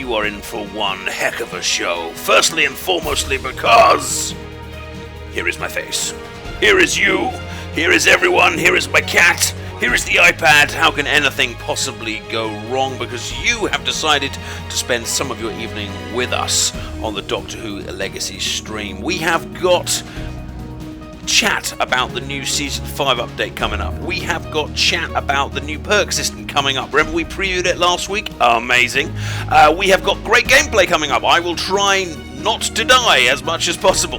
you are in for one heck of a show. Firstly and foremostly because here is my face. Here is you. Here is everyone. Here is my cat. Here is the iPad. How can anything possibly go wrong? Because you have decided to spend some of your evening with us on the Doctor Who Legacy stream. We have got chat about the new Season 5 update coming up. We have got chat about the new perk system coming up. Remember we previewed it last week? Amazing. We have got great gameplay coming up. I will try not to die as much as possible.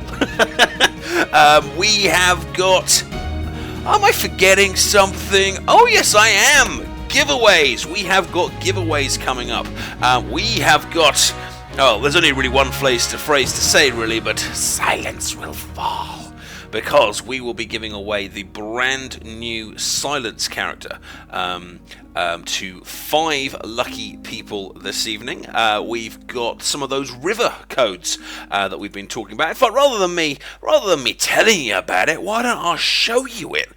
We have got... Am I forgetting something? Oh yes, I am! Giveaways! We have got giveaways coming up. We have got... Oh, there's only really one phrase to say really, but silence will fall. Because we will be giving away the brand new Silence character to 5 lucky people this evening. We've got some of those river codes that we've been talking about. In fact, rather than me telling you about it, why don't I show you it?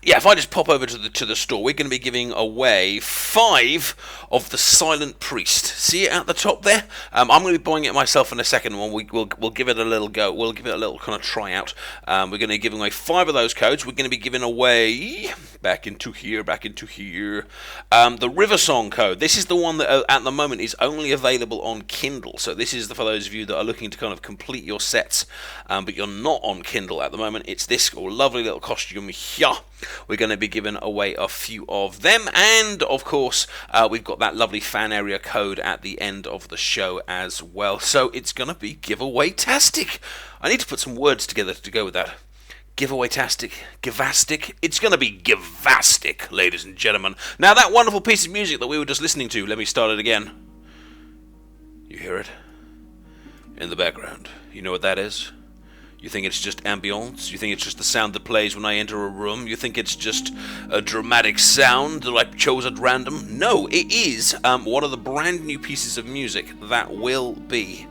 Yeah, if I just pop over to the store, we're going to be giving away 5 of the Silent Priest. See it at the top there? I'm going to be buying it myself in a second. We'll give it a little go. We'll give it a little kind of try out. We're going to be giving away 5 of those codes. We're going to be giving away back into here. The River Song code. This is the one that at the moment is only available on Kindle. So this is for those of you that are looking to kind of complete your sets, but you're not on Kindle at the moment. It's this lovely little costume here. We're going to be giving away a few of them, and of course we've got that lovely fan area code at the end of the show as well. So it's going to be giveaway-tastic. I need to put some words together to go with that. Giveaway-tastic, givastic. It's going to be givastic, ladies and gentlemen. Now that wonderful piece of music that we were just listening to, let me start it again. You hear it? In the background. You know what that is? You think it's just ambience? You think it's just the sound that plays when I enter a room? You think it's just a dramatic sound that I chose at random? No, it is one of the brand new pieces of music that will be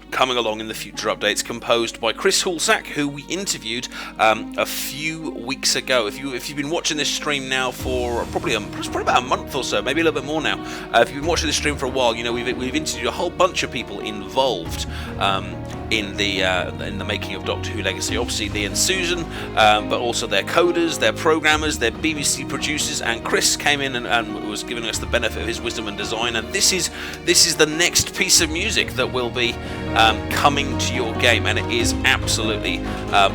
coming along in the future updates, composed by Chris Hulsack, who we interviewed a few weeks ago. If you've been watching this stream now for probably about a month or so, maybe a little bit more now, if you've been watching this stream for a while, you know we've interviewed a whole bunch of people involved in the making of Doctor Who Legacy. Obviously Lee and Susan, but also their coders, their programmers, their BBC producers, and Chris came in and was giving us the benefit of his wisdom and design. And this is the next piece of music that will be coming to your game, and it is absolutely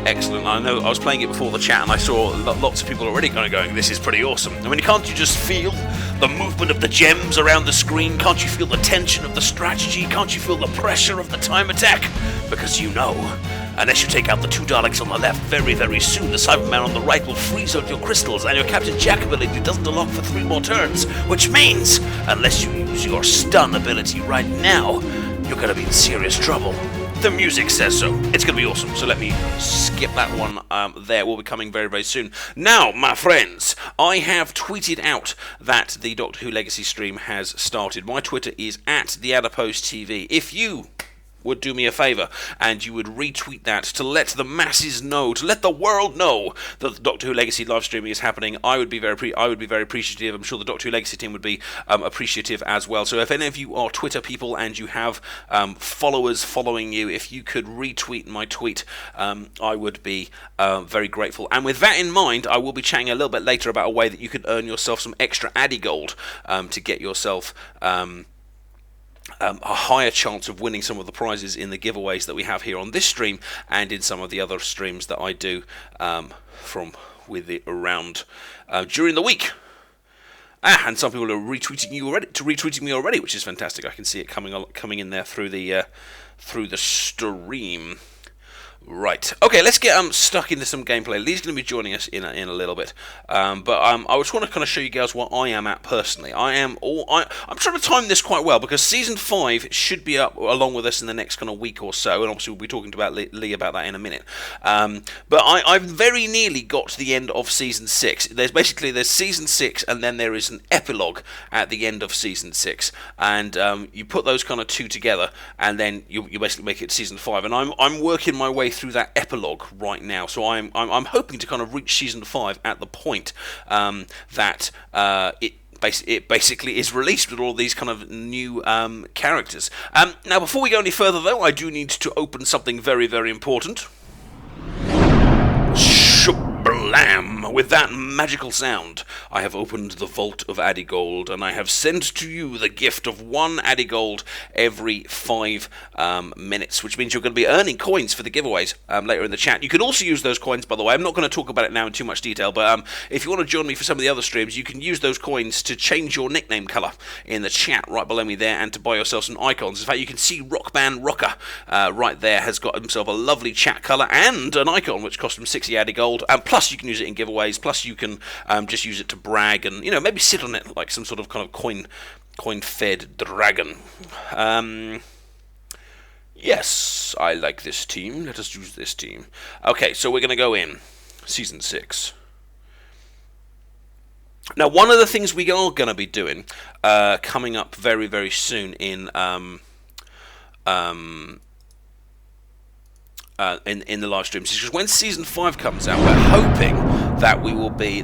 excellent. I know I was playing it before the chat, and I saw lots of people already kind of going, "This is pretty awesome." I mean, can't you just feel the movement of the gems around the screen? Can't you feel the tension of the strategy? Can't you feel the pressure of the time attack? Because you know, unless you take out the 2 Daleks on the left, very, very soon the Cyberman on the right will freeze out your crystals, and your Captain Jack ability doesn't unlock for 3 more turns, which means, unless you use your stun ability right now, you're going to be in serious trouble. The music says so. It's going to be awesome. So let me skip that one there. We'll be coming very, very soon. Now, my friends, I have tweeted out that the Doctor Who Legacy stream has started. My Twitter is @TheAdipose If you would do me a favour and you would retweet that to let the masses know, to let the world know that the Doctor Who Legacy live streaming is happening, I would be very appreciative. I'm sure the Doctor Who Legacy team would be appreciative as well. So if any of you are Twitter people and you have followers following you, if you could retweet my tweet, I would be very grateful. And with that in mind, I will be chatting a little bit later about a way that you could earn yourself some extra Addy Gold to get yourself a higher chance of winning some of the prizes in the giveaways that we have here on this stream and in some of the other streams that I do from with it around during the week. And some people are retweeting me already, which is fantastic. I can see it coming in there through the stream. Right. Okay, let's get stuck into some gameplay. Lee's going to be joining us in a little bit. But I just want to kind of show you guys what I am at personally. I'm trying to time this quite well because Season 5 should be up along with us in the next kind of week or so, and obviously we'll be talking to Lee about that in a minute. But I've very nearly got to the end of Season 6. There's Season 6, and then there is an epilogue at the end of Season 6. And you put those kind of two together, and then you basically make it Season 5. And I'm working my way through that epilogue right now, so I'm hoping to kind of reach Season 5 at the point that it it basically is released with all these kind of new characters. Now, before we go any further, though, I do need to open something very, very important. Shablam! With that magical sound, I have opened the vault of Addy Gold, and I have sent to you the gift of 1 Addy Gold every 5 minutes, which means you're going to be earning coins for the giveaways later in the chat. You can also use those coins, by the way. I'm not going to talk about it now in too much detail, but if you want to join me for some of the other streams, you can use those coins to change your nickname colour in the chat right below me there, and to buy yourself some icons. In fact, you can see Rock Band Rocker right there has got himself a lovely chat colour and an icon, which cost him 60 Addy Gold, and plus you can use it in giveaways, plus you can just use it to brag and, maybe sit on it like some sort of kind of coin-fed dragon. Yes, I like this team. Let us use this team. Okay, so we're going to go in. Season 6. Now, one of the things we are going to be doing coming up very, very soon in the live streams, because when season 5 comes out, we're hoping that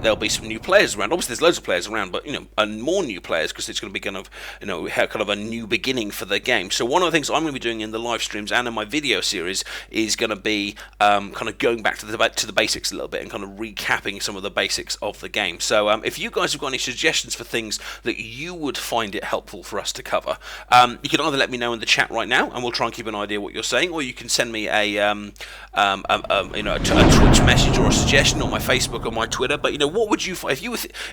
there'll be some new players around. Obviously, there's loads of players around, but and more new players, because it's going to be kind of a new beginning for the game. So one of the things I'm going to be doing in the live streams and in my video series is going to be kind of going back to the basics a little bit and kind of recapping some of the basics of the game. So if you guys have got any suggestions for things that you would find it helpful for us to cover, you can either let me know in the chat right now, and we'll try and keep an idea what you're saying, or you can send me a Twitch message or a suggestion on my Facebook or my Twitter. But what would you find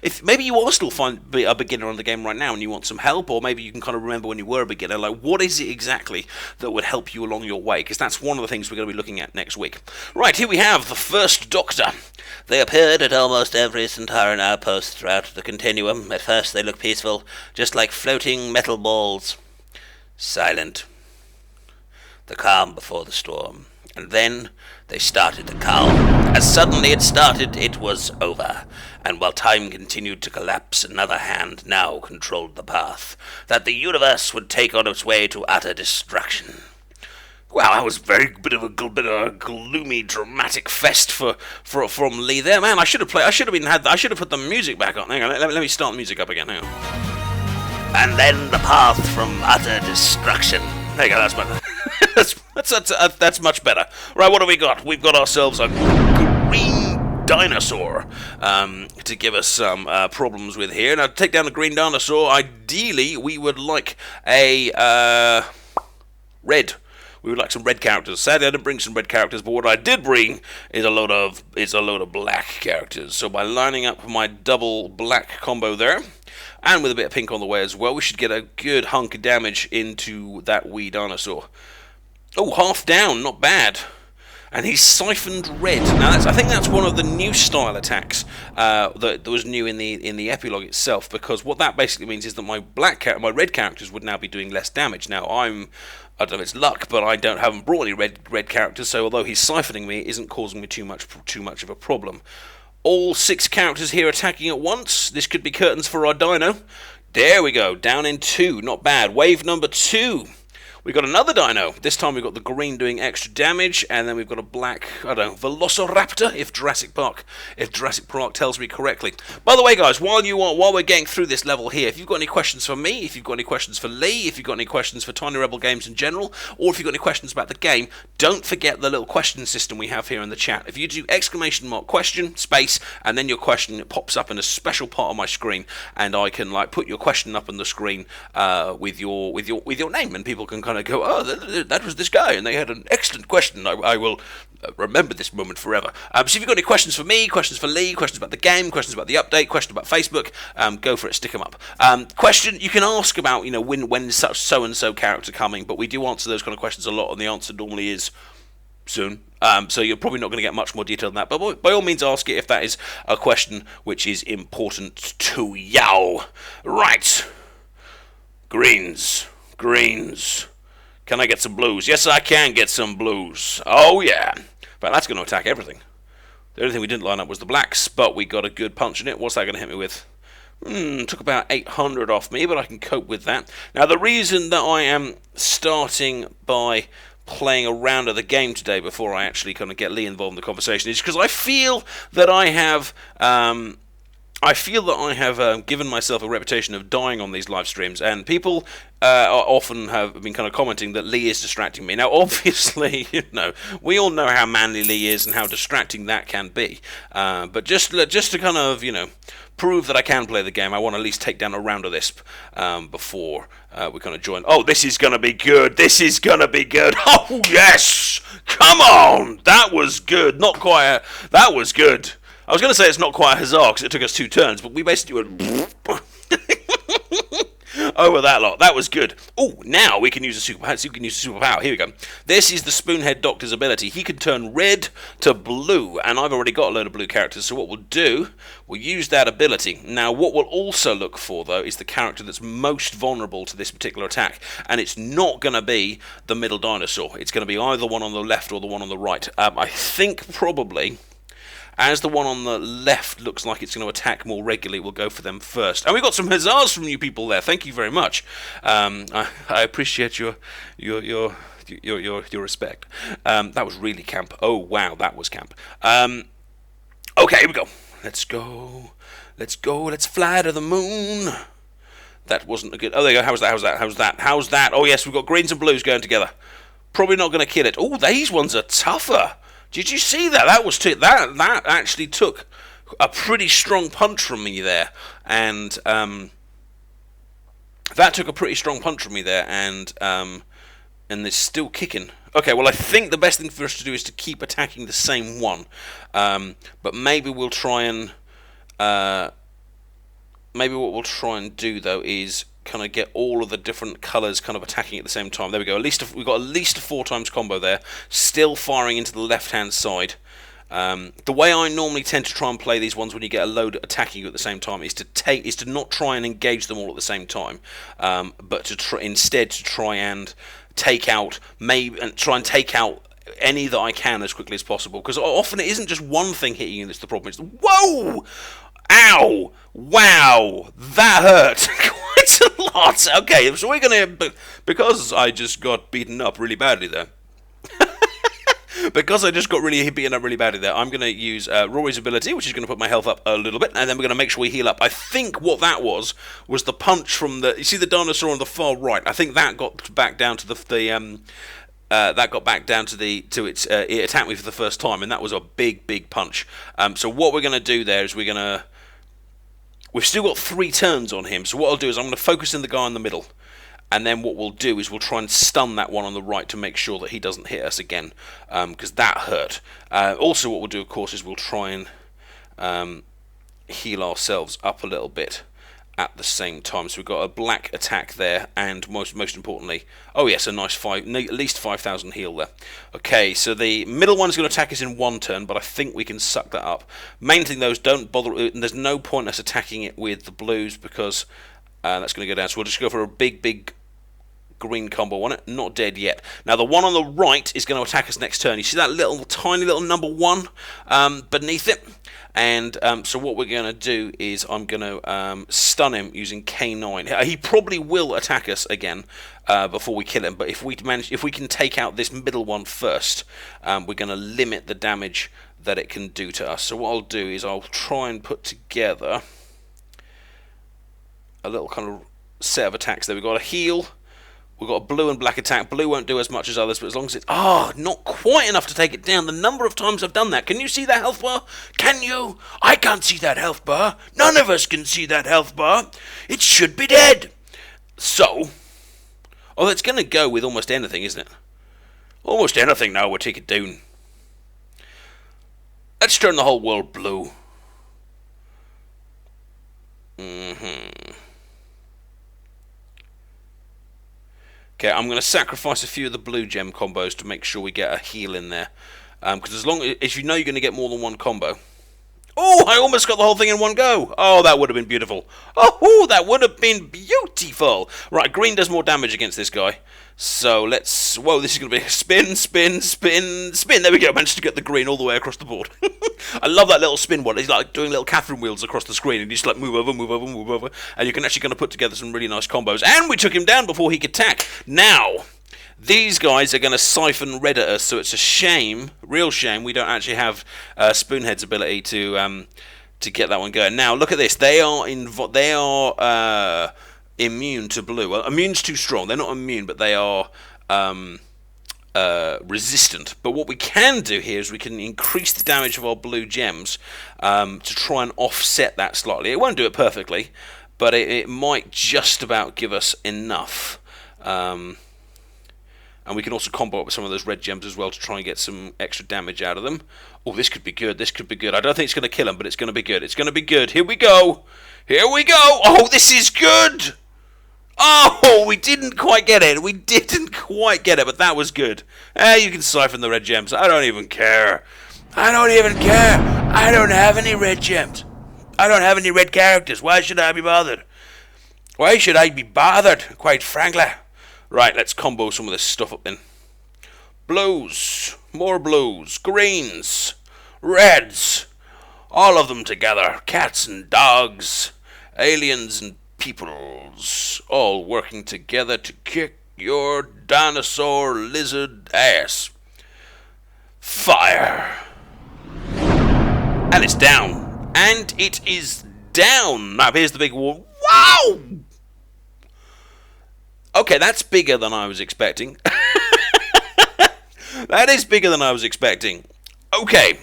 if maybe you are still a beginner on the game right now and you want some help, or maybe you can kind of remember when you were a beginner, like what is it exactly that would help you along your way? Because that's one of the things we're going to be looking at next week. Right, here we have the first Doctor. They appeared at almost every Centauran outpost throughout the continuum. At first they look peaceful, just like floating metal balls. Silent. The calm before the storm. And then they started to calm. As suddenly it started, it was over. And while time continued to collapse, another hand now controlled the path that the universe would take on its way to utter destruction. Well, that was bit of a gloomy, dramatic fest from Lee there, man. I should have put the music back on. Hang on, let me start the music up again. Hang on. And then the path from utter destruction. There you go. That's better. That's much better. Right, what have we got? We've got ourselves a green dinosaur to give us some problems with here. Now, to take down a green dinosaur, ideally we would like a red. We would like some red characters. Sadly, I didn't bring some red characters, but what I did bring is a load of black characters. So by lining up my double black combo there, and with a bit of pink on the way as well, we should get a good hunk of damage into that wee dinosaur. Oh, half down, not bad. And he's siphoned red. Now, I think that's one of the new style attacks that was new in the epilogue itself, because what that basically means is that my red characters would now be doing less damage. Now, I don't know if it's luck, but I haven't brought any red characters, so although he's siphoning me, it isn't causing me too much of a problem. All 6 characters here attacking at once. This could be curtains for our dino. There we go, down in 2, not bad. Wave number 2. We've got another dino. This time we've got the green doing extra damage, and then we've got a black, Velociraptor, if Jurassic Park tells me correctly. By the way, guys, while we're getting through this level here, if you've got any questions for me, if you've got any questions for Lee, if you've got any questions for Tiny Rebel Games in general, or if you've got any questions about the game, don't forget the little question system we have here in the chat. If you do question, space, and then your question, it pops up in a special part of my screen, and I can put your question up on the screen with your name, and people can kind of go, oh, that was this guy, and they had an excellent question. I will remember this moment forever. So if you've got any questions for me, questions for Lee, questions about the game, questions about the update, questions about Facebook, go for it, stick them up. Question you can ask about, when such so-and-so character coming, but we do answer those kind of questions a lot, and the answer normally is soon. So you're probably not going to get much more detail than that, but by all means ask it if that is a question which is important to you. Right. Greens. Can I get some blues? Yes, I can get some blues. Oh, yeah. But that's going to attack everything. The only thing we didn't line up was the blacks, but we got a good punch in it. What's that going to hit me with? Took about 800 off me, but I can cope with that. Now, the reason that I am starting by playing a round of the game today before I actually kind of get Lee involved in the conversation is because I feel that I have I feel that I have given myself a reputation of dying on these live streams, and people often have been kind of commenting that Lee is distracting me. Now, obviously, we all know how manly Lee is and how distracting that can be. But just to kind of, prove that I can play the game, I want to at least take down a round of this before we kind of join. Oh, this is going to be good. This is going to be good. Oh, yes. Come on. That was good. Not quite. That was good. I was going to say it's not quite a huzzah because it took us 2 turns, but we basically went over that lot. That was good. Oh, now we can use a superpower. Here we go. This is the Spoonhead Doctor's ability. He can turn red to blue, and I've already got a load of blue characters, so what we'll do, we'll use that ability. Now, what we'll also look for, though, is the character that's most vulnerable to this particular attack, and it's not going to be the middle dinosaur. It's going to be either the one on the left or the one on the right. I think probably, as the one on the left looks like it's going to attack more regularly, we'll go for them first. And we got some huzzahs from you people there. Thank you very much. I appreciate your respect. That was really camp. Oh wow, that was camp. Okay, here we go. Let's go. Let's fly to the moon. That wasn't a good. Oh, there you go. How's that? Oh yes, we've got greens and blues going together. Probably not going to kill it. Oh, these ones are tougher. Did you see that? That actually took a pretty strong punch from me there, and and it's still kicking. Okay, well I think the best thing for us to do is to keep attacking the same one, but maybe we'll try and maybe what we'll try and do though is kind of get all of the different colours kind of attacking at the same time. There we go. We've got at least a 4 times combo there. Still firing into the left-hand side. The way I normally tend to try and play these ones when you get a load attacking you at the same time is to not try and engage them all at the same time, but instead to try and take out any that I can as quickly as possible. Because often it isn't just one thing hitting you that's the problem. It's whoa. Ow! Wow! That hurt quite a lot. Okay, so we're gonna, because I just got beaten up really badly there. Because I just got beaten up really badly there, I'm gonna use Rory's ability, which is gonna put my health up a little bit, and then we're gonna make sure we heal up. I think what that was the punch from you see the dinosaur on the far right. I think that got back down to it attacked me for the first time, and that was a big punch. So what we're gonna do there is we've still got 3 turns on him, so what I'll do is I'm going to focus in the guy in the middle, and then what we'll do is we'll try and stun that one on the right to make sure that he doesn't hit us again, because that hurt. Also what we'll do, of course, is we'll try and heal ourselves up a little bit at the same time. So we've got a black attack there, and most importantly, oh yes, a nice at least 5,000 heal there. Okay, so the middle one's going to attack us in 1 turn, but I think we can suck that up. Main thing though is don't bother. There's no point us attacking it with the blues because that's going to go down. So we'll just go for a big green combo on it. Not dead yet. Now the one on the right is going to attack us next turn. You see that tiny little number 1 beneath it? And so what we're going to do is I'm going to stun him using K9. He probably will attack us again before we kill him, but if we can take out this middle one first, we're going to limit the damage that it can do to us. So what I'll do is I'll try and put together a little kind of set of attacks there. We've got a heal. We've got a blue and black attack. Blue won't do as much as others, but as long as it's... not quite enough to take it down. The number of times I've done that. Can you see that health bar? Can you? I can't see that health bar. None of us can see that health bar. It should be dead. So... oh, it's going to go with almost anything, isn't it? Almost anything now will take it down. Let's turn the whole world blue. Okay, I'm going to sacrifice a few of the blue gem combos to make sure we get a heal in there. Because as long as you know you're going to get more than 1 combo. Oh, I almost got the whole thing in one go. Oh, that would have been beautiful. Oh, that would have been beautiful. Right, green does more damage against this guy. So let's... whoa, this is going to be a spin. There we go. Managed to get the green all the way across the board. I love that little spin one. It's like doing little Catherine wheels across the screen. And you just like move over. And you can actually kind of put together some really nice combos. And we took him down before he could attack. Now... these guys are going to siphon red at us, so it's a shame, real shame, we don't actually have Spoonhead's ability to to get that one going. Now look at this. They are immune to blue. Well, immune's too strong. They're not immune, but they are resistant. But what we can do here is we can increase the damage of our blue gems to try and offset that slightly. It won't do it perfectly, but it might just about give us enough. And we can also combo up with some of those red gems as well to try and get some extra damage out of them. Oh, this could be good. This could be good. I don't think it's going to kill him, but it's going to be good. It's going to be good. Here we go. Here we go. Oh, this is good. Oh, we didn't quite get it. We didn't quite get it, but that was good. You can siphon the red gems. I don't even care. I don't even care. I don't have any red gems. I don't have any red characters. Why should I be bothered? Why should I be bothered, quite frankly? Right, let's combo some of this stuff up then. Blues, more blues, greens, reds, all of them together. Cats and dogs, aliens and peoples, all working together to kick your dinosaur lizard ass. Fire. And it's down. And it is down. Now here's the big wall. Wow! Okay, that's bigger than I was expecting. That is bigger than I was expecting. Okay,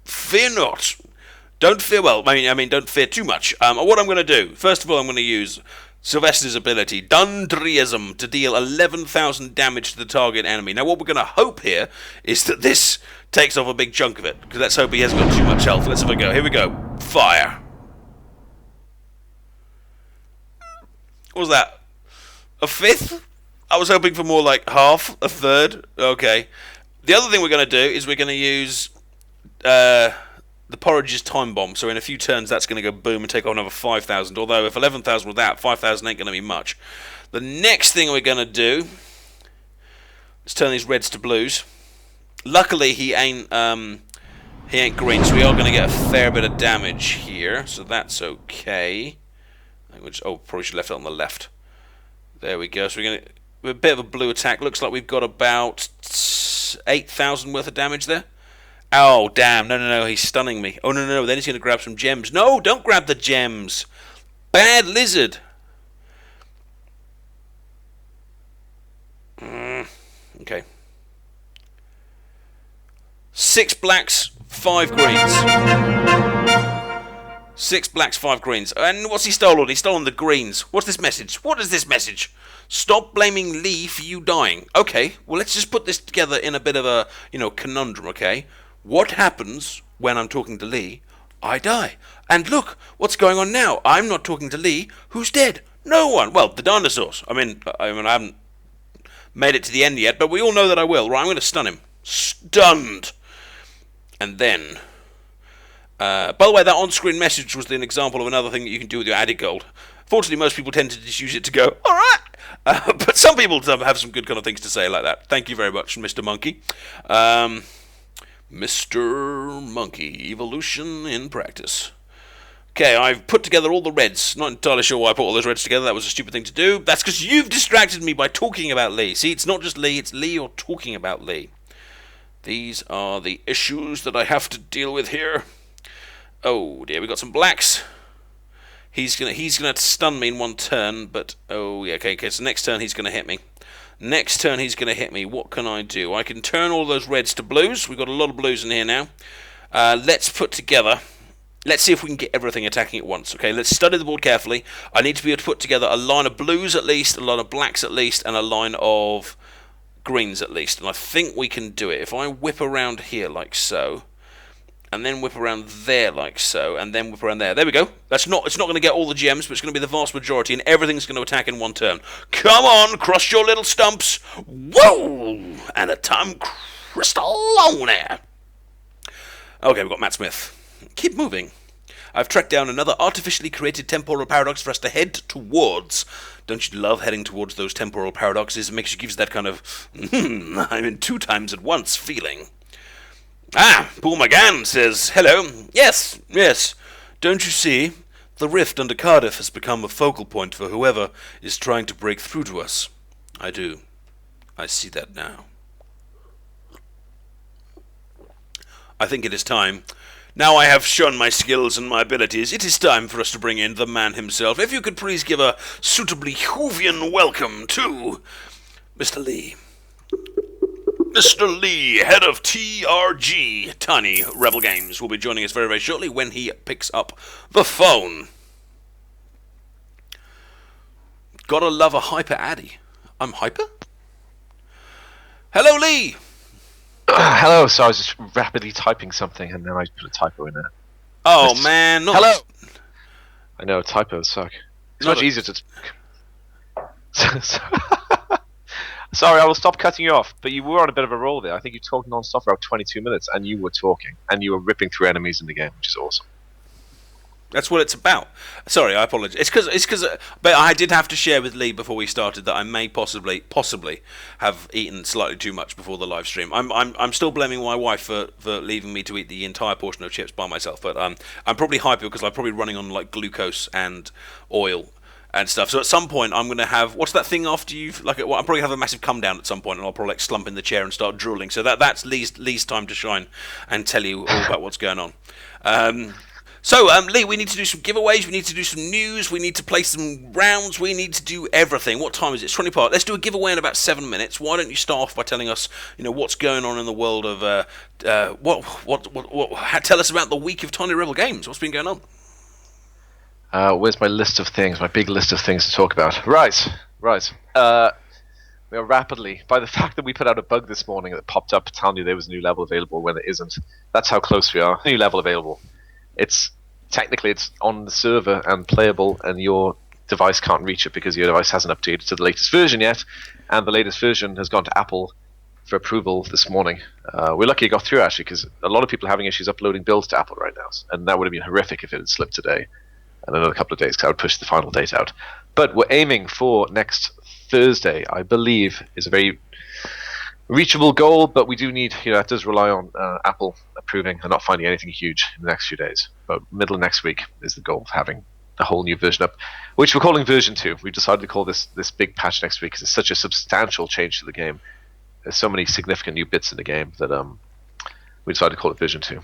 fear not. Don't fear, well, I mean, don't fear too much. What I'm going to do, first of all, I'm going to use Sylvester's ability, Dundryism, to deal 11,000 damage to the target enemy. Now, what we're going to hope here is that this takes off a big chunk of it, because let's hope he hasn't got too much health. Let's have a go. Here we go. Fire. What was that? A fifth? I was hoping for more like half, a third. Okay. The other thing we're going to do is we're going to use the Porridge's time bomb. So in a few turns that's going to go boom and take off another 5,000. Although if 11,000 with that, 5,000 ain't going to be much. The next thing we're going to do is turn these reds to blues. Luckily he ain't green, so we are going to get a fair bit of damage here. So that's okay. Probably should have left it on the left. There we go. So we're going to a bit of a blue attack. Looks like we've got about 8,000 worth of damage there. Oh, damn. No. He's stunning me. Oh, no. Then he's going to grab some gems. No, don't grab the gems. Bad lizard. Okay. 6 blacks, 5 greens. 6 blacks, 5 greens. And what's he stolen? He's stolen the greens. What's this message? What is this message? Stop blaming Lee for you dying. Okay, well, let's just put this together in a bit of a, conundrum, okay? What happens when I'm talking to Lee? I die. And look, what's going on now? I'm not talking to Lee. Who's dead? No one. Well, the dinosaurs. I mean, I haven't made it to the end yet, but we all know that I will. Right, I'm going to stun him. Stunned. And then... by the way, that on-screen message was an example of another thing that you can do with your added gold. Fortunately, most people tend to just use it to go, alright! But some people have some good kind of things to say like that. Thank you very much, Mr. Monkey. Mr. Monkey, evolution in practice. Okay, I've put together all the reds. Not entirely sure why I put all those reds together. That was a stupid thing to do. That's because you've distracted me by talking about Lee. See, it's not just Lee, it's Lee you're talking about Lee. These are the issues that I have to deal with here. Oh dear, we got some blacks. He's gonna stun me in one turn, but oh yeah, okay. So next turn he's gonna hit me. Next turn he's gonna hit me. What can I do? I can turn all those reds to blues. We've got a lot of blues in here now. Let's put together. Let's see if we can get everything attacking at once. Okay, let's study the board carefully. I need to be able to put together a line of blues at least, a line of blacks at least, and a line of greens at least. And I think we can do it. If I whip around here like so. And then whip around there like so, and then whip around there. There we go. It's not going to get all the gems, but it's going to be the vast majority, and everything's going to attack in one turn. Come on, cross your little stumps. Whoa! And a time crystallone. Okay, we've got Matt Smith. Keep moving. I've tracked down another artificially created temporal paradox for us to head towards. Don't you love heading towards those temporal paradoxes? It gives that kind of, I'm in 2 times at once feeling. Paul McGann says, hello. Yes. Don't you see? The rift under Cardiff has become a focal point for whoever is trying to break through to us. I do. I see that now. I think it is time. Now I have shown my skills and my abilities, it is time for us to bring in the man himself. If you could please give a suitably Whovian welcome to Mr. Lee. Mr. Lee, head of TRG, Tiny Rebel Games, will be joining us very, very shortly when he picks up the phone. Gotta love a hyper Addy. I'm hyper? Hello, Lee! Hello, so I was just rapidly typing something and then I put a typo in there. Oh, man. Hello! I know, typos suck. It's much easier to... Sorry, I will stop cutting you off, but you were on a bit of a roll there. I think you talked non-stop for about 22 minutes, and you were talking, and you were ripping through enemies in the game, which is awesome. That's what it's about. Sorry, I apologise. It's because, but I did have to share with Lee before we started that I may possibly have eaten slightly too much before the live stream. I'm still blaming my wife for leaving me to eat the entire portion of chips by myself, but I'm probably hyper because I'm probably running on like glucose and oil and stuff. So at some point I'm going to have, what's that thing after you've, like, well, I'm probably have a massive come down at some point, and I'll probably like slump in the chair and start drooling. So that's Lee's time to shine and tell you all about what's going on. So, Lee, we need to do some giveaways, we need to do some news, we need to play some rounds, we need to do everything. What time is it? It's 20 past. Let's do a giveaway in about 7 minutes. Why don't you start off by telling us, what's going on in the world of, tell us about the week of Tiny Rebel Games. What's been going on? Where's my list of things, my big list of things to talk about? Right. We are rapidly, by the fact that we put out a bug this morning that popped up telling you there was a new level available when it isn't. That's how close we are. New level available. Technically it's on the server and playable, and your device can't reach it because your device hasn't updated to the latest version yet, and the latest version has gone to Apple for approval this morning. We're lucky it got through, actually, because a lot of people are having issues uploading builds to Apple right now, and that would have been horrific if it had slipped today and another couple of days, because I would push the final date out. But we're aiming for next Thursday, I believe, is a very reachable goal, but we do need, that does rely on Apple approving and not finding anything huge in the next few days. But middle of next week is the goal of having a whole new version up, which we're calling version 2. We decided to call this big patch next week because it's such a substantial change to the game. There's so many significant new bits in the game that we decided to call it version 2.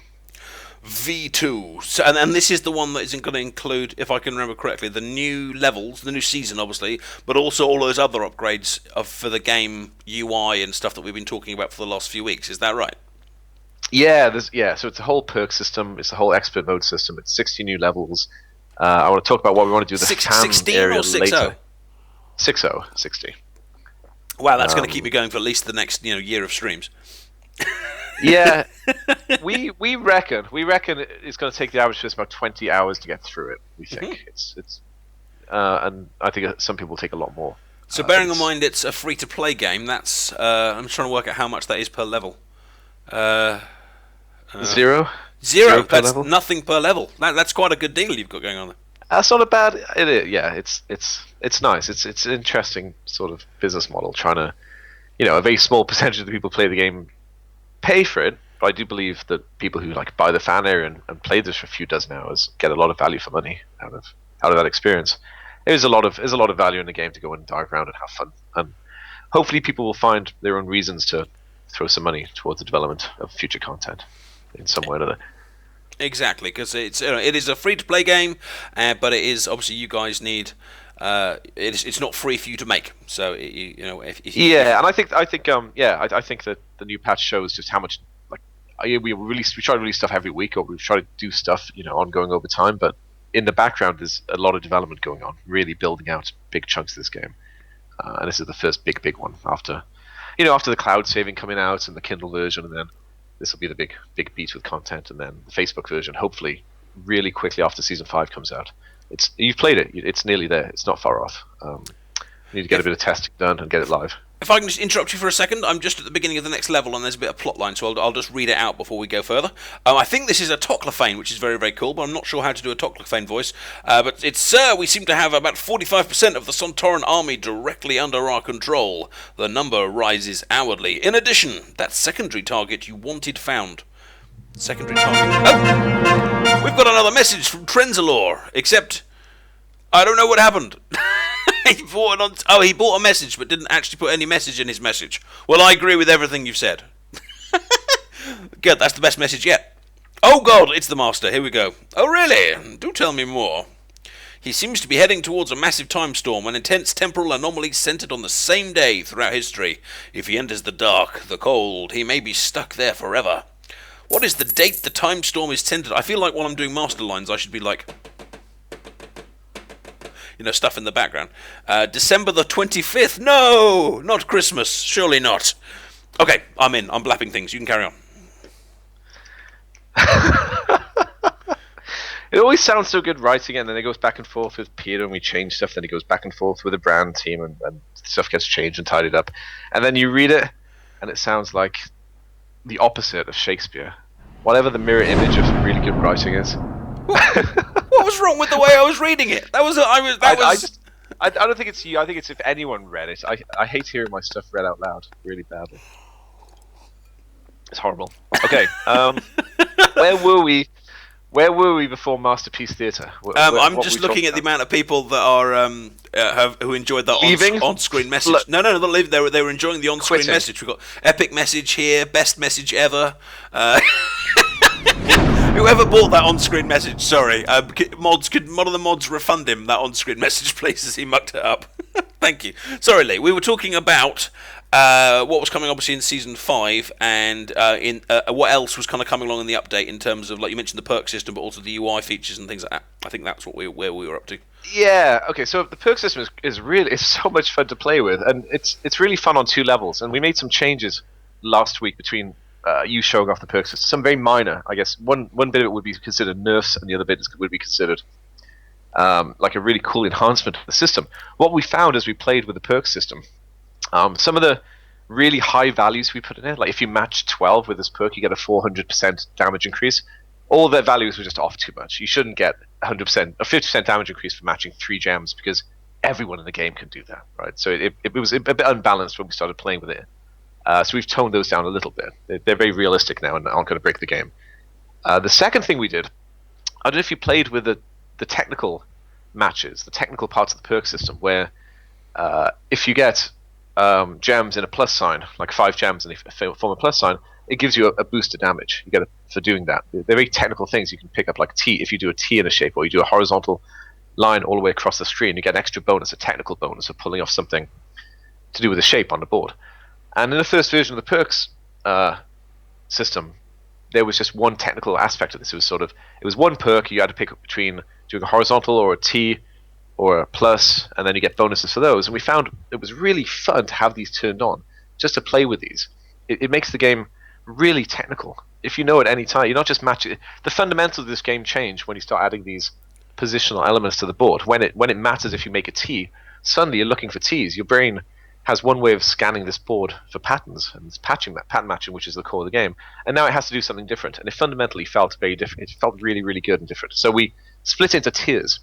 V2. So, and this is the one that isn't going to include, if I can remember correctly, the new levels, the new season, obviously, but also all those other upgrades for the game UI and stuff that we've been talking about for the last few weeks. Is that right? Yeah, so it's a whole perk system, it's a whole expert mode system, it's 60 new levels. I want to talk about what we want to do the fan 16 area or 60? later. 60. Wow, that's going to keep me going for at least the next year of streams. Yeah, we reckon it's going to take the average person about 20 hours to get through it. We think it's and I think some people take a lot more. So bearing in mind it's a free-to-play game, that's I'm trying to work out how much that is per level. Zero. That's level? nothing per level. That's quite a good deal you've got going on there. That's not a bad. It is, yeah, it's nice. It's an interesting sort of business model. Trying to, a very small percentage of the people play the game pay for it, but I do believe that people who buy the fan area and play this for a few dozen hours get a lot of value for money out of that experience. There's a lot of value in the game to go and dive around and have fun, and hopefully people will find their own reasons to throw some money towards the development of future content in some way or another. Exactly, because it is a free-to-play game, but it is obviously you guys need. It's not free for you to make, so and I think that the new patch shows just how much we try to release stuff every week, or we try to do stuff ongoing over time, but in the background there's a lot of development going on, really building out big chunks of this game, and this is the first big one after the cloud saving coming out and the Kindle version, and then this will be the big beat with content, and then the Facebook version hopefully really quickly after season 5 comes out. You've played it. It's nearly there. It's not far off. You need to get a bit of testing done and get it live. If I can just interrupt you for a second, I'm just at the beginning of the next level and there's a bit of plotline, so I'll just read it out before we go further. I think this is a Toclafane, which is very, very cool, but I'm not sure how to do a Toclafane voice. But it's, sir, we seem to have about 45% of the Sontaran army directly under our control. The number rises hourly. In addition, that secondary target you wanted found. Secondary target. Oh! We've got another message from Trenzalore, except I don't know what happened. He bought a message but didn't actually put any message in his message. Well, I agree with everything you've said. Good, that's the best message yet. Oh God, it's the Master. Here we go. Oh really? Do tell me more. He seems to be heading towards a massive time storm, an intense temporal anomaly centered on the same day throughout history. If he enters the dark, the cold, he may be stuck there forever. What is the date the time storm is centered? I feel like while I'm doing master lines, I should be like, stuff in the background. December the 25th. No, not Christmas. Surely not. Okay, I'm in. I'm blapping things. You can carry on. It always sounds so good writing it, and then it goes back and forth with Peter, and we change stuff. Then it goes back and forth with the brand team, and stuff gets changed and tidied up. And then you read it, and it sounds like the opposite of Shakespeare. Whatever the mirror image of really good writing is. What was wrong with the way I was reading it? I don't think it's you. I think it's if anyone read it. I hate hearing my stuff read out loud really badly. It's horrible. Okay, where were we? Where were we before Masterpiece Theatre? I'm just looking at the amount of people that are who enjoyed that on-screen message. No, not leaving. They were enjoying the on-screen message. We've got epic message here, best message ever. Whoever bought that on-screen message, sorry. Could one of the mods refund him that on-screen message, please, as he mucked it up? Thank you. Sorry, Lee. We were talking about what was coming obviously in season 5, and what else was kind of coming along in the update in terms of, like you mentioned, the perk system, but also the UI features and things like that. I think that's where we were up to. Yeah. Okay. So the perk system is so much fun to play with, and it's really fun on 2 levels. And we made some changes last week between you showing off the perk system. Some very minor, I guess. One bit of it would be considered nerfs, and the other bit would be considered like a really cool enhancement of the system. What we found as we played with the perk system. Some of the really high values we put in it, like if you match 12 with this perk, you get a 400% damage increase. All their values were just off too much. You shouldn't get 100% or 50% damage increase for matching 3 gems because everyone in the game can do that, right? So it was a bit unbalanced when we started playing with it. So we've toned those down a little bit. They're very realistic now and aren't going to break the game. The second thing we did, I don't know if you played with the technical matches, the technical parts of the perk system, where if you get gems in a plus sign, like 5 gems in a form of plus sign, it gives you a boost to damage. You get it for doing that. They're very technical things you can pick up, like T. If you do a T in a shape, or you do a horizontal line all the way across the screen, you get an extra bonus, a technical bonus of pulling off something to do with a shape on the board. And in the first version of the perks system, there was just one technical aspect of this. It was one perk you had to pick up between doing a horizontal or a T or a plus, and then you get bonuses for those. And we found it was really fun to have these turned on, just to play with these. It makes the game really technical. If you know at any time, you're not just matching. The fundamentals of this game change when you start adding these positional elements to the board. When it matters if you make a T, suddenly you're looking for Ts. Your brain has one way of scanning this board for patterns, and it's pattern matching, which is the core of the game. And now it has to do something different, and it fundamentally felt very different. It felt really, really good and different. So we split into tiers.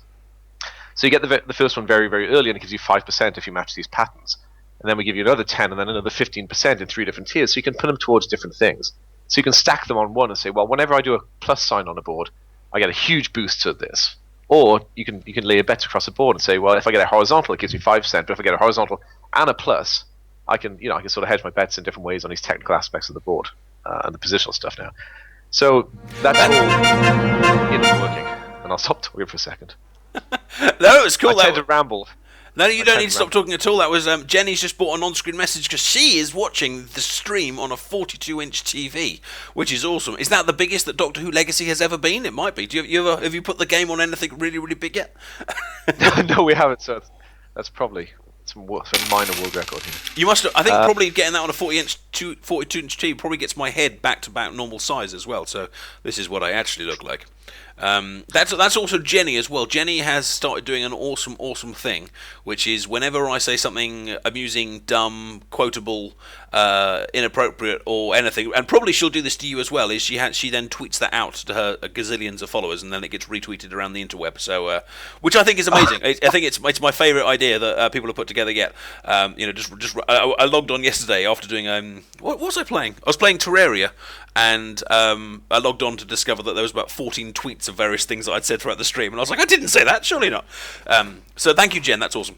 So you get the first one very, very early, and it gives you 5% if you match these patterns. And then we give you another 10, and then another 15% in 3 different tiers. So you can put them towards different things. So you can stack them on one and say, well, whenever I do a plus sign on a board, I get a huge boost to this. Or you can lay a bet across the board and say, well, if I get a horizontal, it gives me 5%. But if I get a horizontal and a plus, I can sort of hedge my bets in different ways on these technical aspects of the board and the positional stuff now. So that's all working. And I'll stop talking for a second. No, it was cool. I tend to ramble. No, you don't need to stop talking at all. That was Jenny's just bought an on-screen message because she is watching the stream on a 42-inch TV, which is awesome. Is that the biggest that Doctor Who Legacy has ever been? It might be. Have you put the game on anything really, really big yet? No, we haven't. So that's probably some minor world record here. You must. I think probably getting that on a 42-inch TV probably gets my head back to about normal size as well. So this is what I actually look like. That's also Jenny as well. Jenny has started doing an awesome thing, which is whenever I say something amusing, dumb, quotable, inappropriate, or anything, and probably she'll do this to you as well, is she then tweets that out to her gazillions of followers, and then it gets retweeted around the interweb. So, which I think is amazing. I think it's my favourite idea that people have put together yet. I logged on yesterday after doing what was I playing? I was playing Terraria. And I logged on to discover that there was about 14 tweets of various things that I'd said throughout the stream, and I was like, I didn't say that, surely not. So thank you, Jen, that's awesome.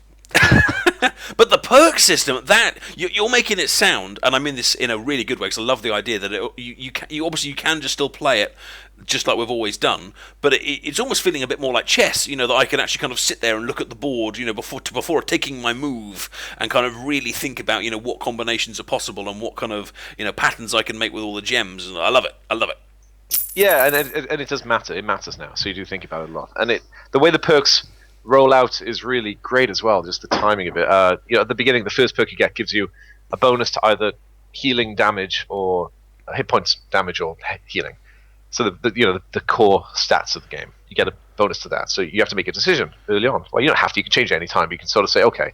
But perk system, that you're making it sound, and I mean this in a really good way because I love the idea that you obviously you can just still play it just like we've always done, but it's almost feeling a bit more like chess, that I can actually kind of sit there and look at the board, before taking my move and kind of really think about, what combinations are possible and what kind of, patterns I can make with all the gems. And I love it. Yeah, and it does matter. It matters now, so you do think about it a lot. And the way the perks roll out is really great as well, just the timing of it. At the beginning, the first perk you get gives you a bonus to either healing damage or hit points damage or healing. So the core stats of the game, you get a bonus to that. So you have to make a decision early on. Well, you don't have to. You can change it any time. You can sort of say, okay,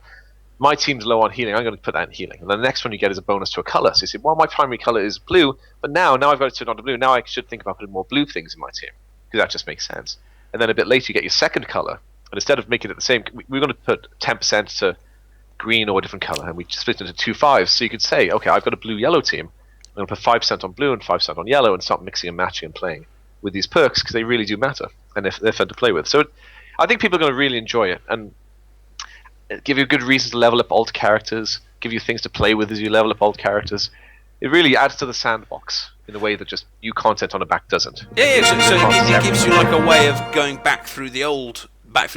my team's low on healing. I'm going to put that in healing. And then the next one you get is a bonus to a color. So you say, well, my primary color is blue, but now I've got it turned on to blue. Now I should think about putting more blue things in my team because that just makes sense. And then a bit later you get your second color, and instead of making it the same, we're going to put 10% to green or a different color, and we split it into 2 5s. So you could say, okay, I've got a blue-yellow team. I'm going to put 5% on blue and 5% on yellow and start mixing and matching and playing with these perks because they really do matter and they're fun to play with. So I think people are going to really enjoy it and give you good reasons to level up alt characters, give you things to play with as you level up alt characters. It really adds to the sandbox in a way that just new content on the back doesn't. Yeah. So it gives you like a way of going back through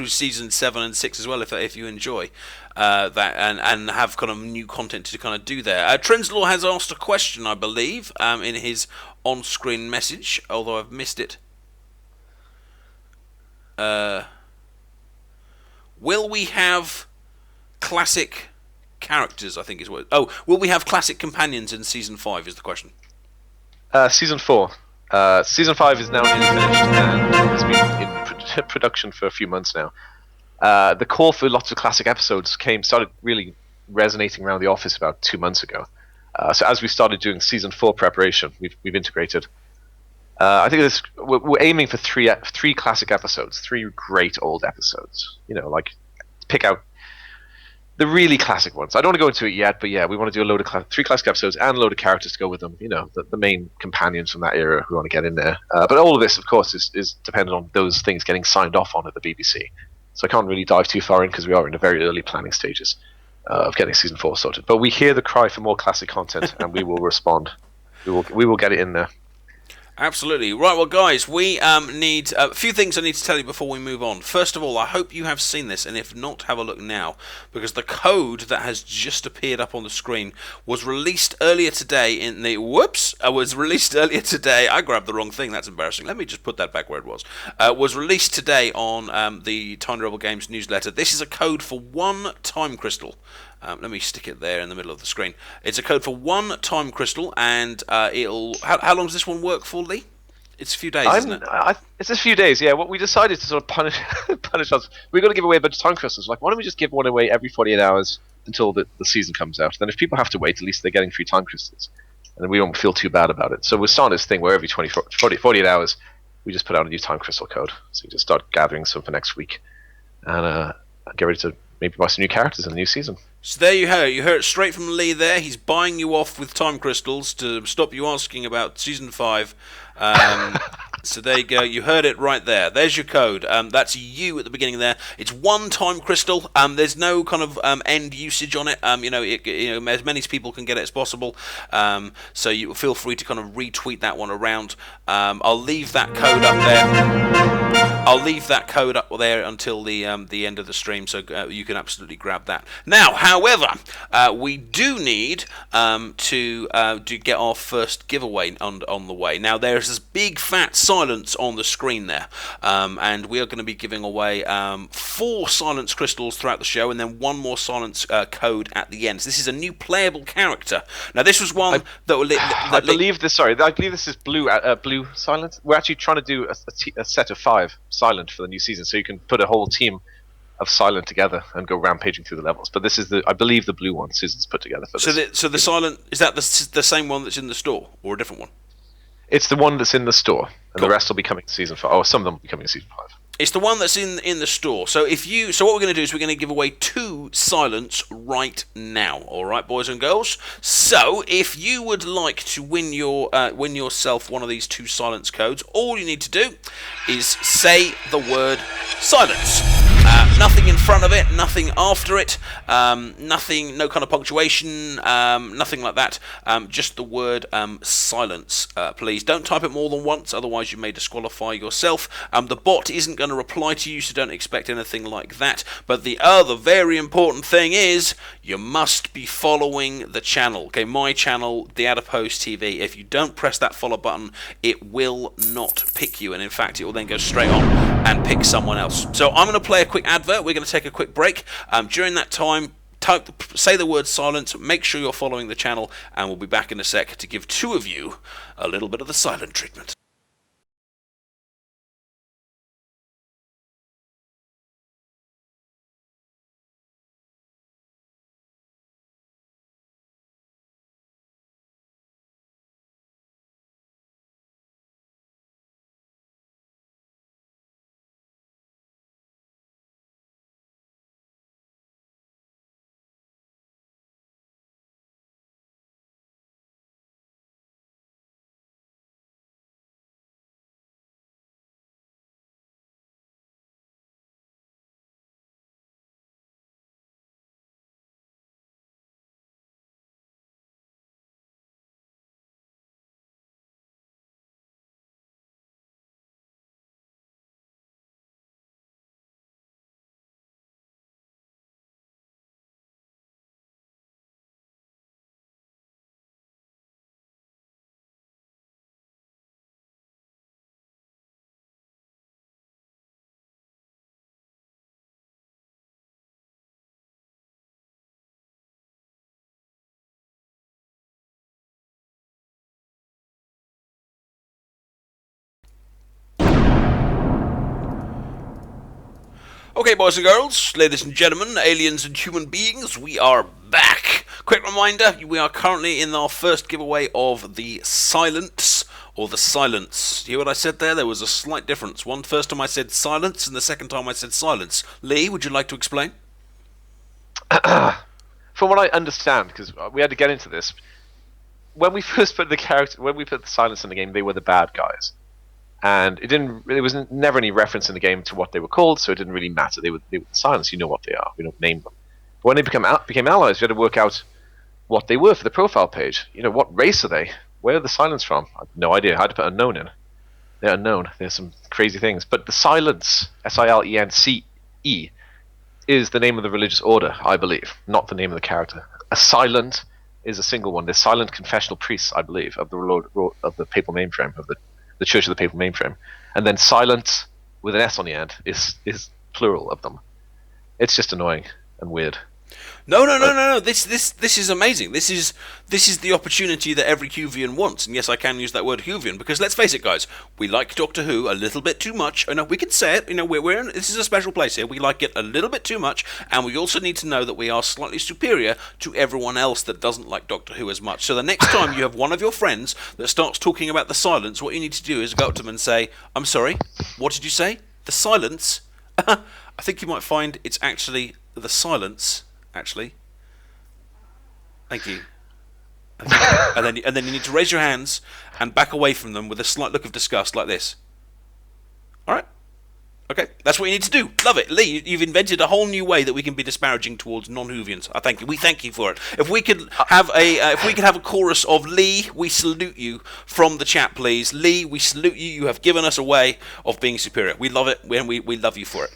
season 7 and 6 as well, if you enjoy that and have kind of new content to kind of do there. Trenslaw has asked a question, I believe, in his on-screen message, although I've missed it. Will we have classic characters? I think is what. Oh, will we have classic companions in season 5? Is the question. Season 4. Season 5 is now nearly finished and has been in production for a few months now. The call for lots of classic episodes started really resonating around the office about 2 months ago. So as we started doing season 4 preparation, we've integrated. I think we're aiming for three classic episodes, 3 great old episodes. Like pick out the really classic ones. I don't want to go into it yet, but yeah, we want to do a load of 3 classic episodes and a load of characters to go with them. The main companions from that era who want to get in there. But all of this, of course, is dependent on those things getting signed off on at the BBC. So I can't really dive too far in because we are in the very early planning stages of getting season 4 sorted. But we hear the cry for more classic content, and we will respond. We will get it in there. Absolutely. Right, well, guys, we need a few things I need to tell you before we move on. First of all, I hope you have seen this, and if not, have a look now, because the code that has just appeared up on the screen was released earlier today in the... was released earlier today. I grabbed the wrong thing. That's embarrassing. Let me just put that back where it was. Was released today on the Tiny Rebel Games newsletter. This is a code for 1 time crystal. Let me stick it there in the middle of the screen. It's a code for 1 time crystal, and it'll... How long does this one work for, Lee? It's a few days, isn't it? It's a few days, yeah. What we decided to sort of punish us, we're going to give away a bunch of time crystals. Like, why don't we just give one away every 48 hours until the season comes out? Then if people have to wait, at least they're getting free time crystals. And then we don't feel too bad about it. So we're starting this thing where every 48 hours, we just put out a new time crystal code. So you just start gathering some for next week. And get ready to maybe buy some new characters in the new season. So there you heard. You heard it straight from Lee there. He's buying you off with time crystals to stop you asking about season 5. So there you go. You heard it right there. There's your code. That's you at the beginning there. It's 1 time crystal. There's no kind of end usage on it. As many people can get it as possible. So you feel free to kind of retweet that one around. I'll leave that code up there. I'll leave that code up there until the end of the stream, so you can absolutely grab that. Now, however, we do need to get our first giveaway on the way. Now, there's this big fat silence on the screen there, and we are going to be giving away 4 silence crystals throughout the show, and then 1 more silence code at the end. So this is a new playable character. Now, this was one I believe this. Sorry, I believe this is blue silence. We're actually trying to do a set of 5 silent for the new season, so you can put a whole team of silent together and go rampaging through the levels. But this is I believe the blue one Susan's put together for this. So the silent, is that the same one that's in the store or a different one? It's the one that's in the store, and cool. The rest will be coming to season 5. Oh, some of them will be coming to season 5. It's the one that's in the store. So what we're going to do is we're going to give away 2 silents right now. All right, boys and girls. So if you would like to win yourself one of these 2 silence codes, all you need to do is say the word silence. Nothing in front of it, nothing after it, nothing, no kind of punctuation, nothing like that. Just the word silence, please. Don't type it more than once, otherwise you may disqualify yourself. The bot isn't going to reply to you, so don't expect anything like that. But the other very important thing is you must be following the channel. Okay, my channel, The Adipose TV. If you don't press that follow button, it will not pick you, and in fact it will then go straight on and pick someone else. So I'm going to play a quick advert. We're going to take a quick break. During that time, say the word silence, make sure you're following the channel, and we'll be back in a sec to give two of you a little bit of the silent treatment. Okay, boys and girls, ladies and gentlemen, aliens and human beings, we are back. Quick reminder, we are currently in our first giveaway of the silence, or the silence. You hear what I said there? There was a slight difference. First time I said silence, and the second time I said silence. Lee, would you like to explain? From what I understand, because we had to get into this, when we first put the silence in the game, they were the bad guys. And there was never any reference in the game to what they were called, so it didn't really matter. They were silence. You know what they are. We don't name them. But when they became allies, we had to work out what they were for the profile page. You know, what race are they? Where are the silence from? I have no idea. I had to put unknown in. They're unknown. There's some crazy things. But the silence, S-I-L-E-N-C-E, is the name of the religious order, I believe, not the name of the character. A silent is a single one. They're silent confessional priests, I believe, of the papal mainframe, of the Church of the Papal Mainframe, and then silent with an S on the end is plural of them. It's just annoying and weird. No. This is amazing. This is the opportunity that every Whovian wants. And yes, I can use that word Whovian because let's face it, guys, we like Doctor Who a little bit too much. I know we can say it. You know, this is a special place here. We like it a little bit too much, and we also need to know that we are slightly superior to everyone else that doesn't like Doctor Who as much. So the next time you have one of your friends that starts talking about the silence, what you need to do is go up to them and say, "I'm sorry, what did you say? The silence?" I think you might find it's actually the silence. Actually, thank you. And then you need to raise your hands and back away from them with a slight look of disgust, like this. All right. Okay, that's what you need to do. Love it, Lee. You've invented a whole new way that we can be disparaging towards non-Whovians. I thank you. We thank you for it. If we could have a chorus of Lee, we salute you from the chat, please. Lee, we salute you. You have given us a way of being superior. We love it, and we love you for it.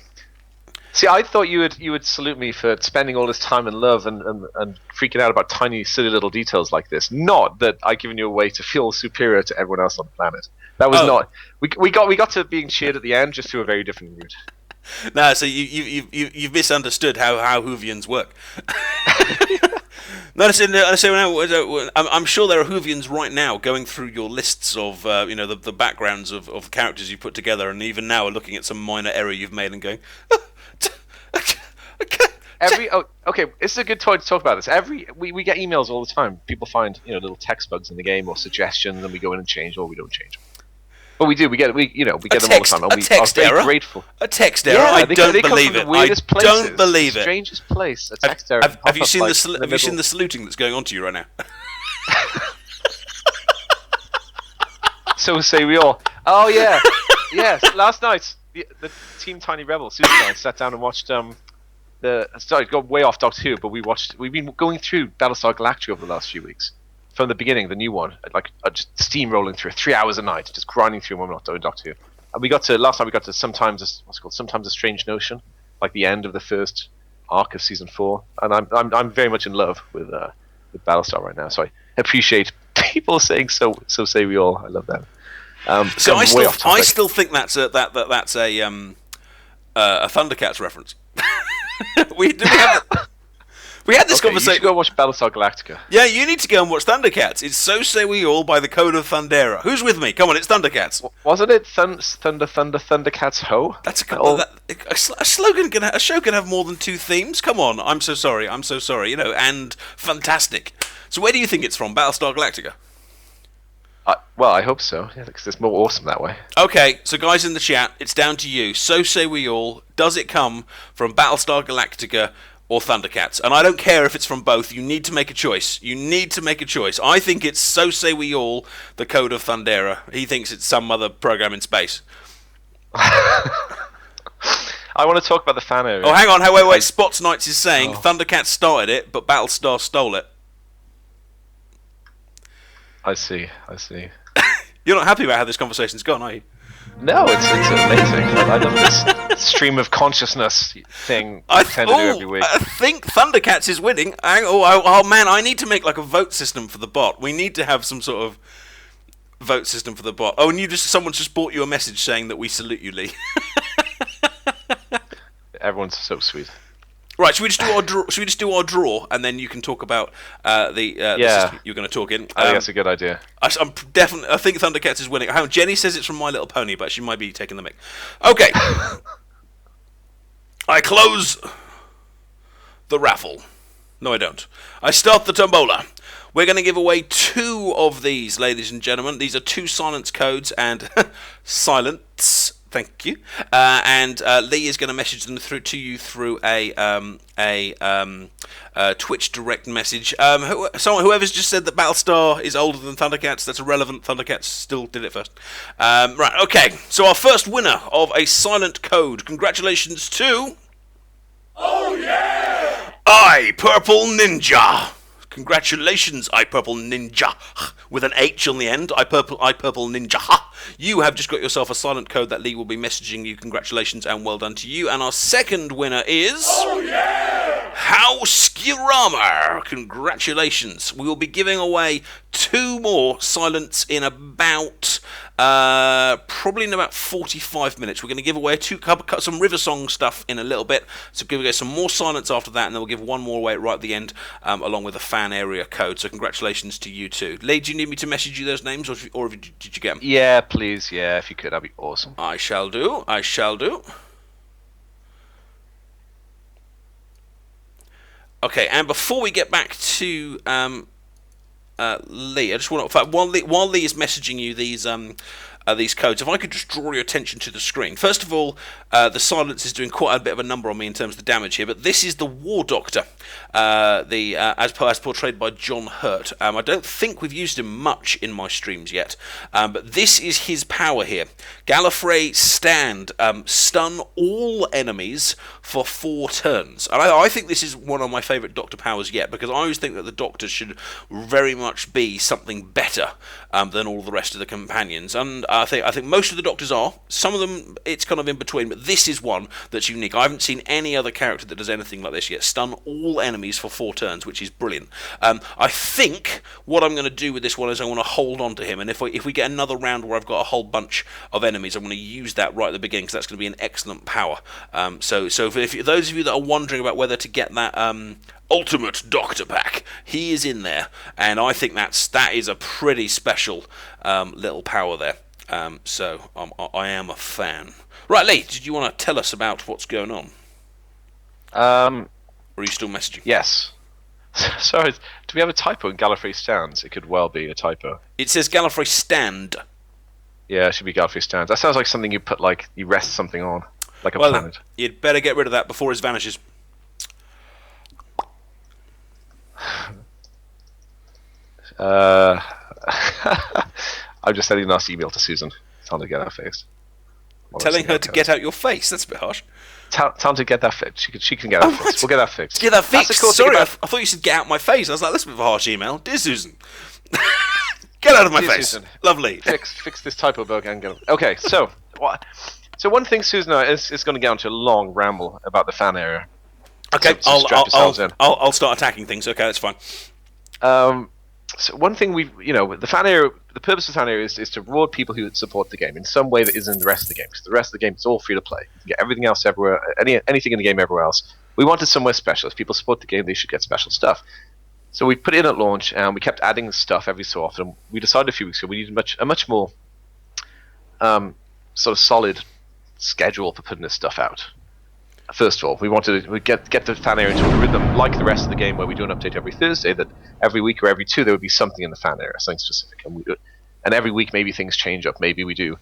See, I thought you would salute me for spending all this time and love and freaking out about tiny, silly little details like this. Not that I've given you a way to feel superior to everyone else on the planet. That was not. We got to being cheered at the end just through a very different route. No, so you've misunderstood how Whovians work. No, I'm sure there are Whovians right now going through your lists of the backgrounds of characters you put together, and even now are looking at some minor error you've made and going. Okay, this is a good time to talk about this. We get emails all the time. People find little text bugs in the game or suggestions, and we go in and change, or we don't change. But we do. We get them all the time, and we are very grateful. A text error. I don't believe it. I don't believe it. Strangest place. A text error. Have you seen the saluting that's going on to you right now? So say we all. Oh yeah, yes. Last night the Team Tiny Rebel, Susan and I sat down and watched sorry, got way off Doctor Who, but we've been going through Battlestar Galactica over the last few weeks. From the beginning, the new one, like just steamrolling through 3 hours a night, just grinding through when we're not doing Doctor Who. And last time we got to Sometimes a Strange Notion, like the end of the first arc of season 4. And I'm very much in love with Battlestar right now. So I appreciate people saying so say we all. I love that. So I still think that's a Thundercats reference. We had this conversation. You should go watch Battlestar Galactica. Yeah, you need to go and watch Thundercats. It's So Say We All by the Code of Thundera. Who's with me? Come on, it's Thundercats. Wasn't it Thundercats Ho? That's a slogan. A show can have more than 2 themes. Come on, I'm so sorry. And fantastic. So where do you think it's from? Battlestar Galactica. Well, I hope so. Yeah, because it's more awesome that way. Okay, so guys in the chat, it's down to you. So Say We All. Does it come from Battlestar Galactica or Thundercats? And I don't care if it's from both. You need to make a choice. I think it's So Say We All, the Code of Thundera. He thinks it's some other program in space. I want to talk about the fan area. Oh, hang on. Wait. Spots Knights is saying Thundercats started it, but Battlestar stole it. I see. You're not happy about how this conversation's gone, are you? No, it's amazing. I love this stream of consciousness thing I tend to do every week. I think Thundercats is winning. Oh man, I need to make like a vote system for the bot. We need to have some sort of vote system for the bot. Oh, and someone's just brought you a message saying that we salute you, Lee. Everyone's so sweet. Right, should we just do our draw, and then you can talk about the system you're going to talk in? I think that's a good idea. I think Thundercats is winning. Jenny says it's from My Little Pony, but she might be taking the mic. Okay. I close the raffle. No, I don't. I start the tombola. We're going to give away 2 of these, ladies and gentlemen. These are 2 silence codes, and silence. Thank you. And Lee is going to message them to you through a Twitch direct message. Whoever's just said that Battlestar is older than Thundercats, that's irrelevant. Thundercats still did it first. Right, okay. So our first winner of a silent code. Congratulations to... Oh yeah! I Purple Ninja. Congratulations, I Purple Ninja, with an H on the end. I Purple Ninja. You have just got yourself a silent code that Lee will be messaging you. Congratulations and well done to you. And our second winner is... Oh yeah! Houskirama. Congratulations. We will be giving away 2 more silents in about... probably in about 45 minutes. We're going to give away some River Song stuff in a little bit. So give away some more silence after that, and then we'll give 1 more away right at the end, along with a fan area code. So congratulations to you too. Lee, do you need me to message you those names, or did you get them? Yeah, please. Yeah, if you could, that'd be awesome. I shall do. Okay, and before we get back to Lee, I just want to, while Lee is messaging you these codes, if I could just draw your attention to the screen. First of all, the silence is doing quite a bit of a number on me in terms of the damage here, but this is the War Doctor, as portrayed by John Hurt. I don't think we've used him much in my streams yet, but this is his power here. Gallifrey Stand, stun all enemies for 4 turns. And I think this is one of my favourite Doctor powers yet, because I always think that the Doctor should very much be something better than all the rest of the companions. And I think most of the Doctors are. Some of them, it's kind of in between, but this is one that's unique. I haven't seen any other character that does anything like this yet. Stun all enemies for 4 turns, which is brilliant. I think what I'm going to do with this one is I want to hold on to him, and if we get another round where I've got a whole bunch of enemies, I'm going to use that right at the beginning, because that's going to be an excellent power. So if those of you that are wondering about whether to get that Ultimate Doctor pack, he is in there, and I think that is a pretty special little power there. So I am a fan. Right, Lee, did you want to tell us about what's going on? Or are you still messaging? Yes. Sorry, do we have a typo in Gallifrey Stands? It could well be a typo. It says Gallifrey Stand. Yeah, it should be Gallifrey Stands. That sounds like something you put, like, you rest something on, like a planet. You'd better get rid of that before it vanishes. I'm just sending a nice email to Susan. Time to get her fixed. Telling her to get out your face. That's a bit harsh. Tell her to get that fixed. She can get that fixed. We'll get that fixed. Get that fixed. That's the cool thing Sorry, I about- thought you said get out my face. I was like, that's a bit of a harsh email. Dear Susan. Get out of my Dear face. Susan. Lovely. Fix this typo bug and get it. Okay, so what? So one thing, Susan, is going to get onto a long ramble about the fan area. Okay, So strap yourselves in. I'll start attacking things. Okay, that's fine. So one thing the fan area, the purpose of the fan area is to reward people who support the game in some way that isn't in the rest of the game. Because the rest of the game is all free to play. You can get everything else everywhere, anything in the game everywhere else. We wanted somewhere special. If people support the game, they should get special stuff. So we put it in at launch, and we kept adding stuff every so often. We decided a few weeks ago we needed a much more sort of solid schedule for putting this stuff out. First of all, we wanted to get the fan area into a rhythm like the rest of the game, where we do an update every Thursday. That every week or every two there would be something in the fan area, something specific, and every week maybe things change up. Maybe we do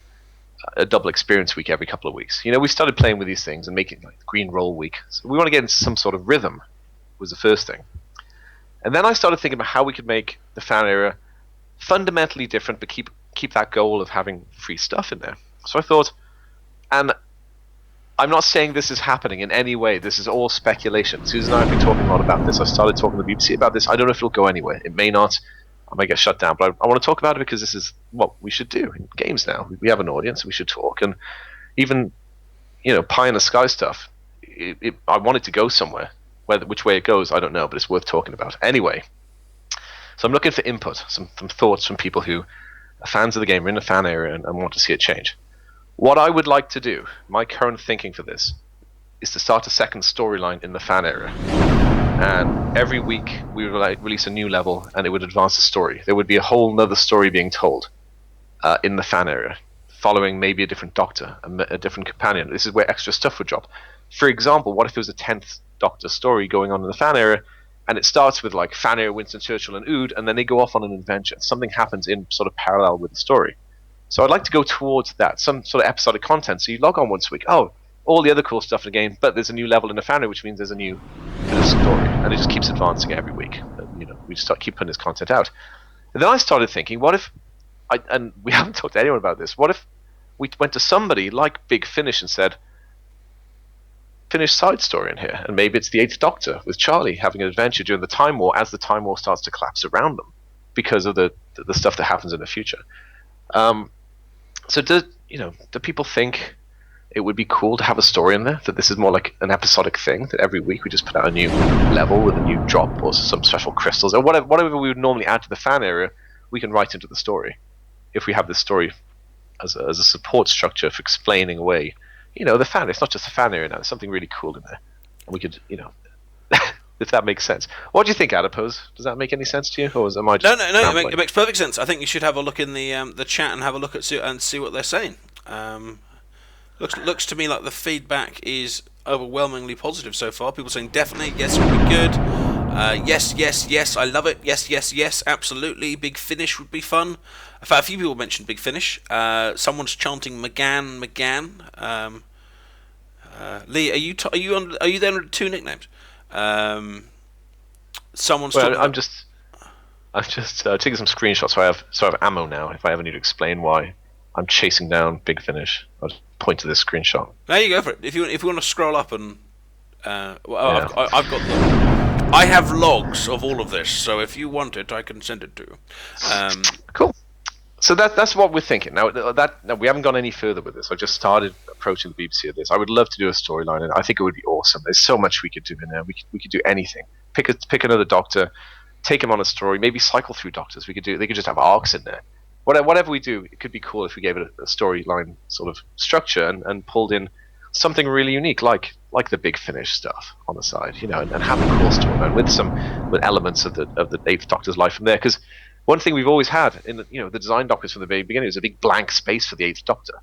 a double experience week every couple of weeks. We started playing with these things and making like green roll week. So we want to get into some sort of rhythm. Was the first thing, and then I started thinking about how we could make the fan area fundamentally different, but keep that goal of having free stuff in there. So I thought, and I'm not saying this is happening in any way. This is all speculation. Susan and I have been talking a lot about this. I started talking to the BBC about this. I don't know if it'll go anywhere. It may not. I might get shut down. But I want to talk about it because this is what we should do in games now. We have an audience. We should talk. And even, pie in the sky stuff, I want it to go somewhere. Which way it goes, I don't know. But it's worth talking about. Anyway, so I'm looking for input, some thoughts from people who are fans of the game, are in the fan area, and want to see it change. What I would like to do, my current thinking for this, is to start a second storyline in the fan area. And every week we would release a new level, and it would advance the story. There would be a whole nother story being told in the fan area, following maybe a different Doctor, a different companion. This is where extra stuff would drop. For example, what if there was a 10th Doctor story going on in the fan area, and it starts with like fan area, Winston Churchill and Ood, and then they go off on an adventure. Something happens in sort of parallel with the story. So I'd like to go towards that, some sort of episodic content. So you log on once a week, all the other cool stuff in the game, but there's a new level in the fan area, which means there's a new bit of story, and it just keeps advancing every week. We just keep putting this content out. And then I started thinking, what if, and we haven't talked to anyone about this, what if we went to somebody like Big Finish and said, Finish side story in here, and maybe it's the 8th Doctor with Charlie having an adventure during the Time War as the Time War starts to collapse around them because of the stuff that happens in the future. So do people think it would be cool to have a story in there, that this is more like an episodic thing, that every week we just put out a new level with a new drop or some special crystals or whatever we would normally add to the fan area, we can write into the story if we have this story as a support structure for explaining away the fan. It's not just a fan area now, there's something really cool in there, and we could if that makes sense. What do you think, Adipose? Does that make any sense to you, or am I just No, it makes perfect sense. I think you should have a look in the chat and have a look at and see what they're saying. Looks to me like the feedback is overwhelmingly positive so far. People saying definitely, yes, it would be good. Yes, I love it. Yes, absolutely. Big Finish would be fun. In fact, a few people mentioned Big Finish. Someone's chanting McGann. Lee, are you there under 2 nicknames? Someone's talking I'm just taking some screenshots so I have ammo now if I ever need to explain why I'm chasing down Big Finish. I'll just point to this screenshot. There you go for it. If you want to scroll up and I've got them. I have logs of all of this, so if you want it, I can send it to you. Cool. So that's what we're thinking. Now we haven't gone any further with this. I just started approaching the BBC of this. I would love to do a storyline, and I think it would be awesome. There's so much we could do in there. We could do anything. Pick another Doctor, take him on a story, maybe cycle through Doctors. They could just have arcs in there. Whatever we do, it could be cool if we gave it a storyline sort of structure and pulled in something really unique, like the Big Finish stuff on the side, and have a cool storyline with elements of the 8th Doctor's life from there. Because one thing we've always had in the design Doctors from the very beginning was a big blank space for the 8th Doctor.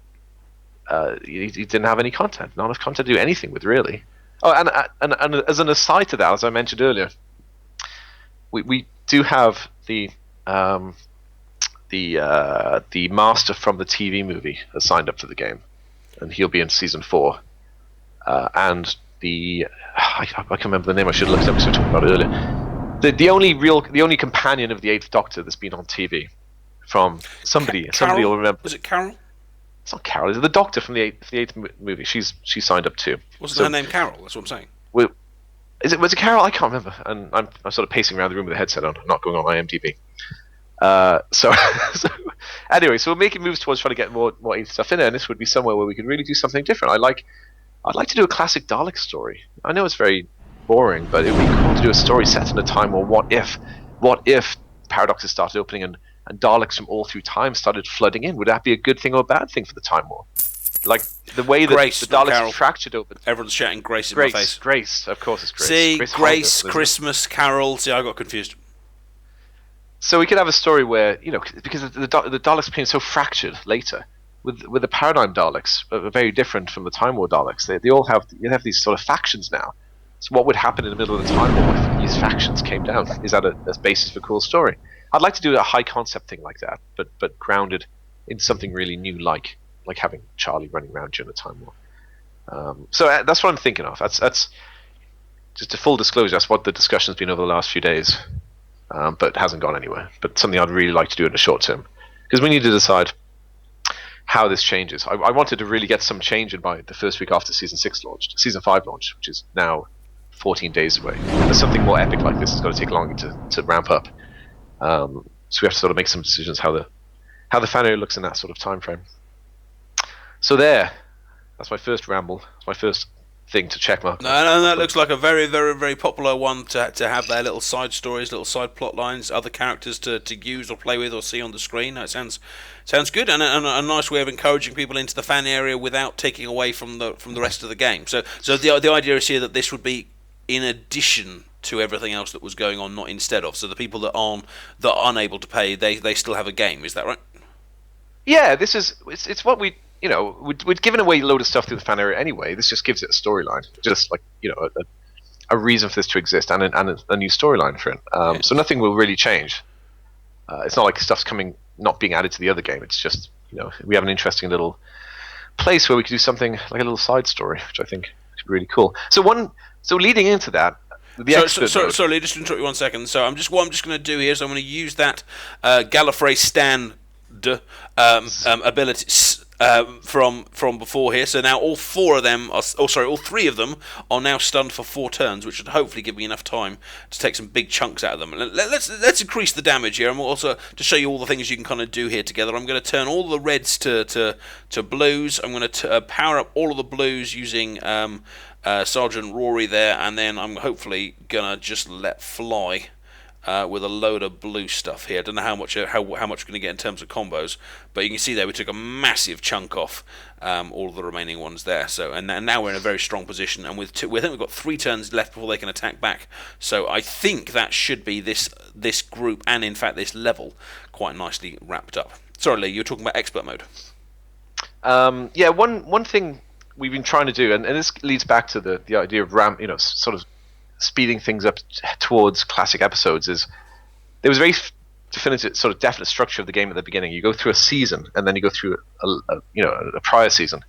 He didn't have any content, not enough content to do anything with, really. Oh, and as an aside to that, as I mentioned earlier, we do have the master from the TV movie has signed up for the game, and he'll be in season 4. And I can't remember the name. I should have looked it up because we were talking about it earlier. The only companion of the 8th Doctor that's been on TV from somebody will remember. Was it Carol? It's not Carol. It's the Doctor from the eighth movie. She signed up too. Wasn't her name Carol? That's what I'm saying. Well, was it Carol? I can't remember. And I'm sort of pacing around the room with a headset on, not going on IMDb. So anyway, so we're making moves towards trying to get more 80s stuff in there, and this would be somewhere where we could really do something different. I'd like to do a classic Dalek story. I know it's very boring, but it would be cool to do a story set in a time where what if paradoxes started opening and Daleks from all through time started flooding in? Would that be a good thing or a bad thing for the Time War? Like the way that Grace, the Daleks Carol. are fractured open. Everyone's shouting Grace in my face. Grace, of course it's Grace. See, Grace, Harder, Christmas, Carol. See, I got confused. So we could have a story where, because the Daleks became so fractured later, with the paradigm Daleks are very different from the Time War Daleks. They all have these sort of factions now. So what would happen in the middle of the Time War if these factions came down? Is that a basis for a cool story? I'd like to do a high concept thing like that, but grounded in something really new, like having Charlie running around during the Time War. So that's what I'm thinking of. That's just a full disclosure. That's what the discussion's been over the last few days. But it hasn't gone anywhere. But something I'd really like to do in the short term, because we need to decide how this changes. I wanted to really get some change in by the first week after season 5 launched, which is now 14 days away. There's something more epic like this is going to take longer to ramp up. So we have to sort of make some decisions how the fan area looks in that sort of time frame. So that's my first ramble. My first thing to check mark. No, that looks like a very, very, very popular one to have their little side stories, little side plot lines, other characters to use or play with or see on the screen. It sounds good, and a nice way of encouraging people into the fan area without taking away from the rest of the game. So the idea is here that this would be in addition to everything else that was going on, not instead of. So the people that are unable to pay, they still have a game. Is that right? Yeah, it's what we'd given away a load of stuff through the fan area anyway. This just gives it a storyline, just like a reason for this to exist and a new storyline for it. So nothing will really change. It's not like stuff's not being added to the other game. It's just we have an interesting little place where we could do something like a little side story, which I think could be really cool. So leading into that, sorry, just to interrupt you 1 second. So what I'm just going to do here is I'm going to use that Gallifrey stand ability from before here. So now all three of them are now stunned for 4 turns, which should hopefully give me enough time to take some big chunks out of them. Let's increase the damage here, and also to show you all the things you can kind of do here together. I'm going to turn all the reds to blues. I'm going to power up all of the blues using Sergeant Rory there, and then I'm hopefully gonna just let fly with a load of blue stuff here. I don't know how much we're going to get in terms of combos, but you can see there we took a massive chunk off all of the remaining ones there. So and now we're in a very strong position, and I think we've got 3 turns left before they can attack back. So I think that should be this group, and in fact this level, quite nicely wrapped up. Sorry, Lee, you were talking about expert mode. One thing we've been trying to do, and this leads back to the idea of sort of speeding things up towards classic episodes, is there was a very definite structure of the game at the beginning. You go through a season, and then you go through a prior season,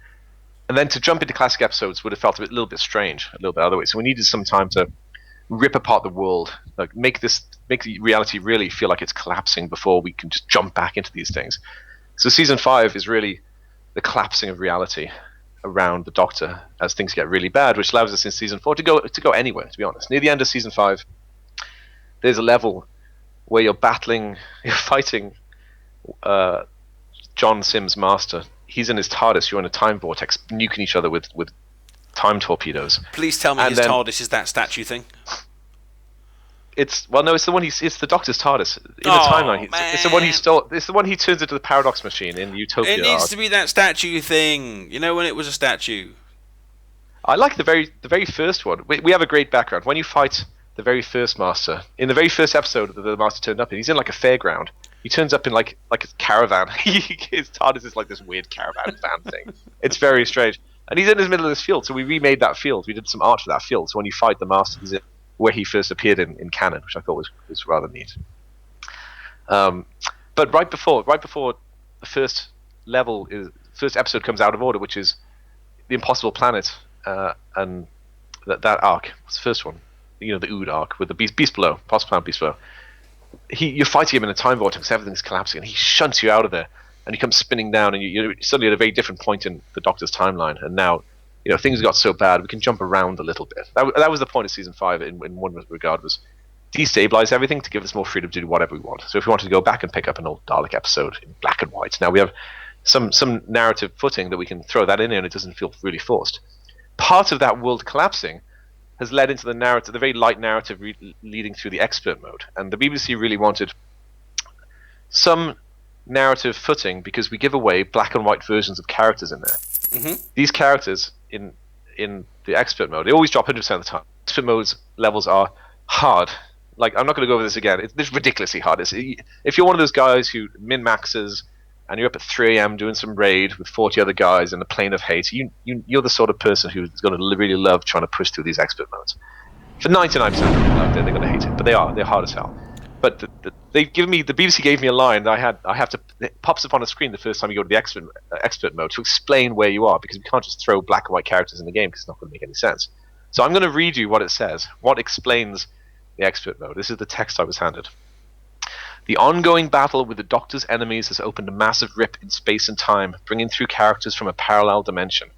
and then to jump into classic episodes would have felt a little bit strange, a little bit other way. So we needed some time to rip apart the world, like make the reality really feel like it's collapsing before we can just jump back into these things. So season 5 is really the collapsing of reality around the Doctor as things get really bad, which allows us in season 4 to go anywhere. To be honest, near the end of season 5, there's a level where you're fighting John Sims' master. He's in his TARDIS. You're in a time vortex, nuking each other with time torpedoes. Please tell me his TARDIS is that statue thing. It's the Doctor's TARDIS in the timeline. It's the one he stole. It's the one he turns into the paradox machine in Utopia. It needs to be that statue thing. When it was a statue. I like the very first one. We have a great background. When you fight the very first master in the very first episode that the master turned up in, he's in like a fairground. He turns up in like a caravan. His TARDIS is like this weird caravan van thing. It's very strange. And he's in the middle of this field, so we remade that field. We did some art for that field. So when you fight the master, he's in where he first appeared in canon, which I thought was rather neat. But right before the first episode comes out of order, which is the Impossible Planet, and that arc. What's the first one? The Ood arc with the Beast Below, Impossible Planet, Beast Below. You're fighting him in a time vortex, everything's collapsing, and he shunts you out of there and you come spinning down, and you're suddenly at a very different point in the Doctor's timeline. And now, things got so bad we can jump around a little bit. That was the point of season 5 in one regard, was destabilize everything to give us more freedom to do whatever we want. So if we wanted to go back and pick up an old Dalek episode in black and white, now we have some narrative footing that we can throw that in, and it doesn't feel really forced. Part of that world collapsing has led into the narrative, the very light narrative leading through the expert mode. And the BBC really wanted some narrative footing because we give away black and white versions of characters in there. Mm-hmm. These characters in the expert mode, they always drop 100% of the time. Expert mode's levels are hard. Like, I'm not going to go over this again. It's ridiculously hard. If you're one of those guys who min-maxes and you're up at 3 a.m. doing some raid with 40 other guys in a plane of hate, you're the sort of person who's going to really love trying to push through these expert modes. For 99% of people out there, they're going to hate it, but they're hard as hell. But the BBC gave me a line that it pops up on a screen the first time you go to the expert mode to explain where you are, because we can't just throw black and white characters in the game because it's not going to make any sense. So I'm going to read you what it says, what explains the expert mode. This is the text I was handed. The ongoing battle with the Doctor's enemies has opened a massive rip in space and time, bringing through characters from a parallel dimension.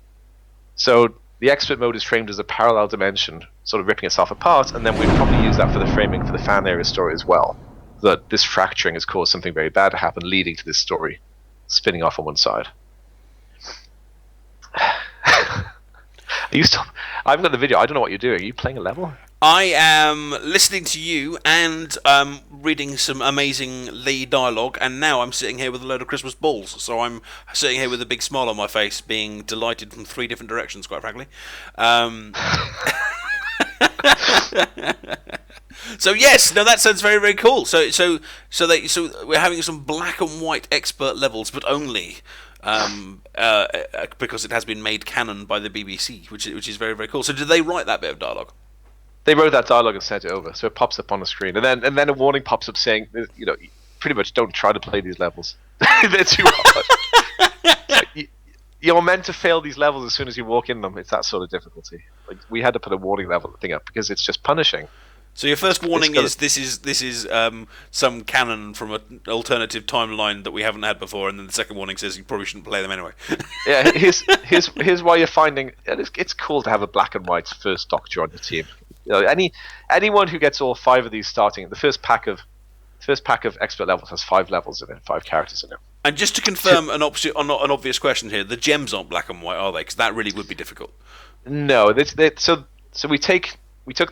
So the expert mode is framed as a parallel dimension, sort of ripping itself apart, and then we'd probably use that for the framing for the fan area story as well. That this fracturing has caused something very bad to happen, leading to this story spinning off on one side. I've got the video. I don't know what you're doing. Are you playing a level? I am listening to you and reading some amazing lead dialogue, and now I'm sitting here with a load of Christmas balls. So I'm sitting here with a big smile on my face, being delighted from 3 different directions, quite frankly. So yes, no, that sounds very, very cool. So we're having some black and white expert levels, but only because it has been made canon by the BBC, which is very, very cool. So did they write that bit of dialogue? They wrote that dialogue and sent it over, so it pops up on the screen, and then a warning pops up saying, pretty much don't try to play these levels. They're too hard. You're meant to fail these levels as soon as you walk in them. It's that sort of difficulty. Like, we had to put a warning level thing up because it's just punishing. So your first warning is this is some canon from an alternative timeline that we haven't had before, and then the second warning says you probably shouldn't play them anyway. Yeah, here's why you're finding it's cool to have a black and white first Doctor on your team. Anyone who gets all 5 of these starting, the first pack of expert levels has 5 levels in it, 5 characters in it. And just to confirm an obvious question here, the gems aren't black and white, are they? Because that really would be difficult. No, so we took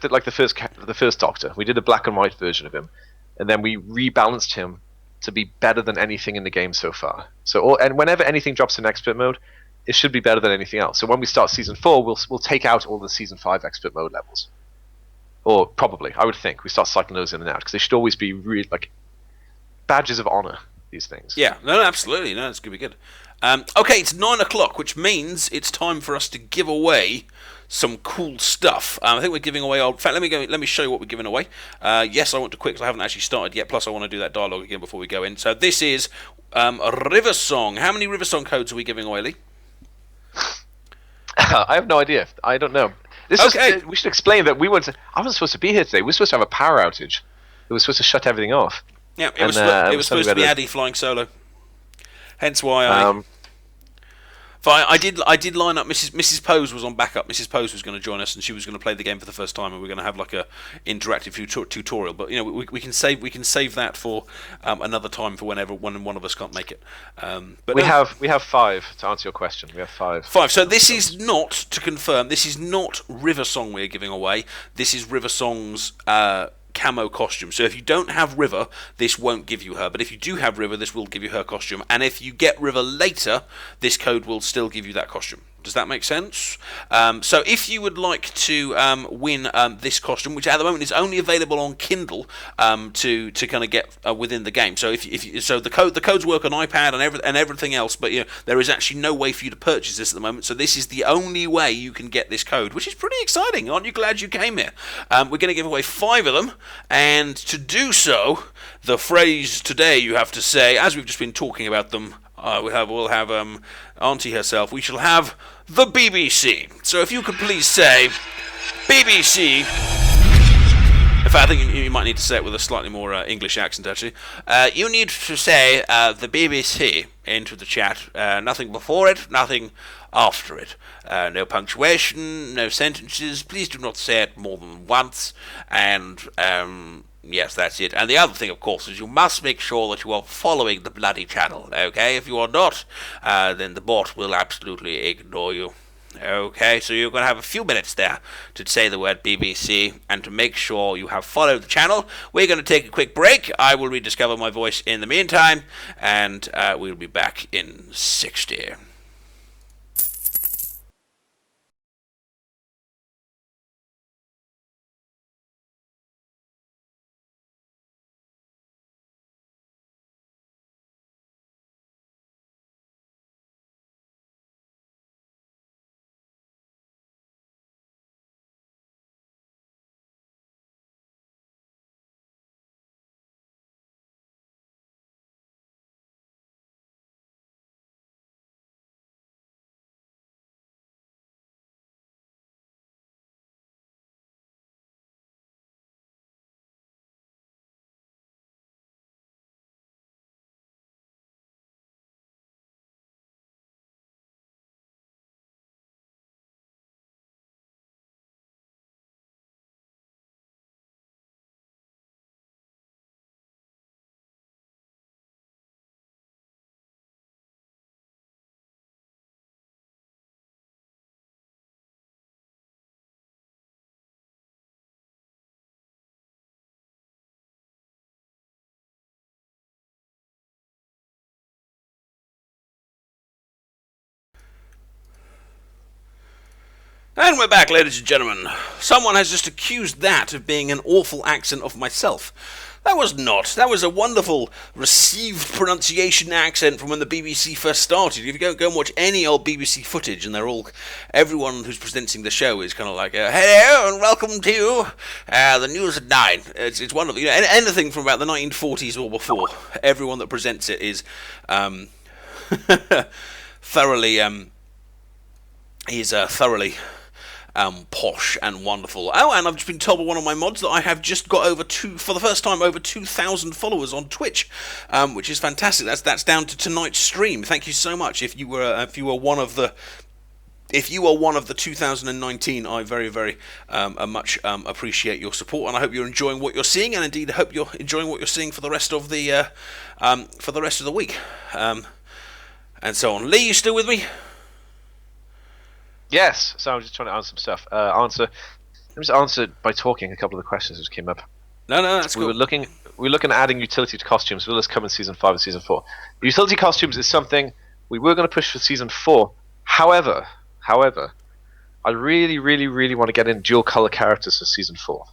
the first Doctor. We did a black and white version of him, and then we rebalanced him to be better than anything in the game so far. And whenever anything drops in expert mode, it should be better than anything else. So when we start season 4, we'll take out all the season 5 expert mode levels. Or probably, I would think, we start cycling those in and out, because they should always be really, like, badges of honor, these things. Yeah, no, absolutely. No, it's going to be good. Okay, it's 9 o'clock, which means it's time for us to give away some cool stuff. I think we're giving away... In fact, let me show you what we're giving away. Yes, I want to quit, because I haven't actually started yet, plus I want to do that dialogue again before we go in. So this is a River Song. How many River Song codes are we giving away, Lee? I have no idea. I don't know. We should explain that I wasn't supposed to be here today. We were supposed to have a power outage. It was supposed to shut everything off. Yeah, it was supposed to be Addy flying solo. Hence why I did line up. Mrs. Pose was on backup. Mrs. Pose was going to join us, and she was going to play the game for the first time, and we're going to have like a interactive tutorial. But we can save that for another time for when one of us can't make it. But we have 5 to answer your question. We have 5. 5. So this is not, to confirm, this is not River Song we're giving away. This is River Song's camo costume. So if you don't have River, this won't give you her, but if you do have River, this will give you her costume, and if you get River later, this code will still give you that costume. Does that make sense? So if you would like to win this costume, which at the moment is only available on Kindle to kind of get within the game. So the codes work on iPad and everything else, but there is actually no way for you to purchase this at the moment. So this is the only way you can get this code, which is pretty exciting. Aren't you glad you came here? We're going to give away 5 of them, and to do so, the phrase today you have to say, as we've just been talking about them. We'll have Auntie herself. We shall have the BBC. So if you could please say, BBC. In fact, I think you might need to say it with a slightly more English accent, actually. You need to say the BBC into the chat. Nothing before it, nothing after it. No punctuation, no sentences. Please do not say it more than once. And, yes, that's it. And the other thing, of course, is you must make sure that you are following the bloody channel, okay? If you are not, then the bot will absolutely ignore you. Okay, so you're going to have a few minutes there to say the word BBC and to make sure you have followed the channel. We're going to take a quick break. I will rediscover my voice in the meantime, and we'll be back in 60. And we're back, ladies and gentlemen. Someone has just accused that of being an awful accent of myself. That was not. That was a wonderful received pronunciation accent from when the BBC first started. If you go and watch any old BBC footage, and everyone who's presenting the show is kind of like, hello and welcome to the news at 9. It's wonderful. You know, anything from about the 1940s or before. Everyone that presents it is thoroughly. Thoroughly posh and wonderful. Oh, and I've just been told by one of my mods that I have just got for the first time, over 2,000 followers on Twitch, which is fantastic. That's down to tonight's stream. Thank you so much. If you were one of the 2019, I very, very much appreciate your support, and I hope you're enjoying what you're seeing, and indeed I hope you're enjoying what you're seeing for the rest of the week, and so on. Lee, you still with me? Yes, so I'm just trying to answer some stuff. Let me just answer by talking a couple of the questions that just came up. No, that's cool. We were looking at adding utility to costumes. Will this come in Season 5 and Season 4? The utility costumes is something we were going to push for Season 4. However, I really, really, really want to get in dual color characters for Season 4.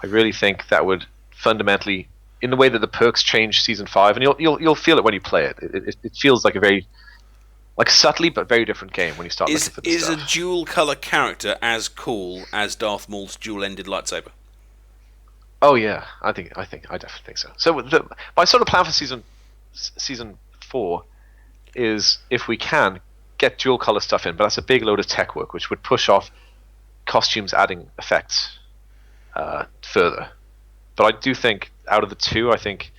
I really think that would fundamentally, in the way that the perks change Season 5, and you'll feel it when you play it. It feels like a very... like subtly but very different game when you start looking for this stuff. Is a dual color character as cool as Darth Maul's dual-ended lightsaber? Oh yeah, I definitely think so. So my sort of plan for season 4 is, if we can, get dual color stuff in, but that's a big load of tech work, which would push off costumes adding effects further. But I do think out of the two, I think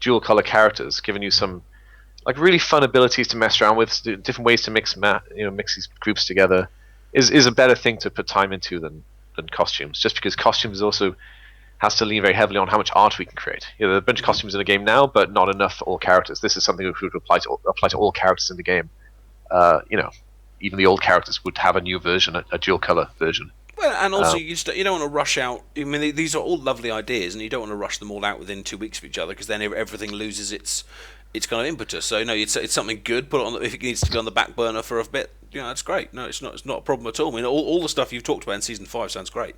dual color characters, giving you some like really fun abilities to mess around with, different ways to mix these groups together, is a better thing to put time into than costumes. Just because costumes also has to lean very heavily on how much art we can create. There are a bunch of costumes in the game now, but not enough for all characters. This is something that would apply to all characters in the game. Even the old characters would have a new version, a dual color version. Well, and also you don't want to rush out. I mean, these are all lovely ideas, and you don't want to rush them all out within 2 weeks of each other, because then everything loses its kind of impetus. So it's something good. Put it on if it needs to be on the back burner for a bit. That's great. No, it's not a problem at all. I mean, all the stuff you've talked about in Season 5 sounds great.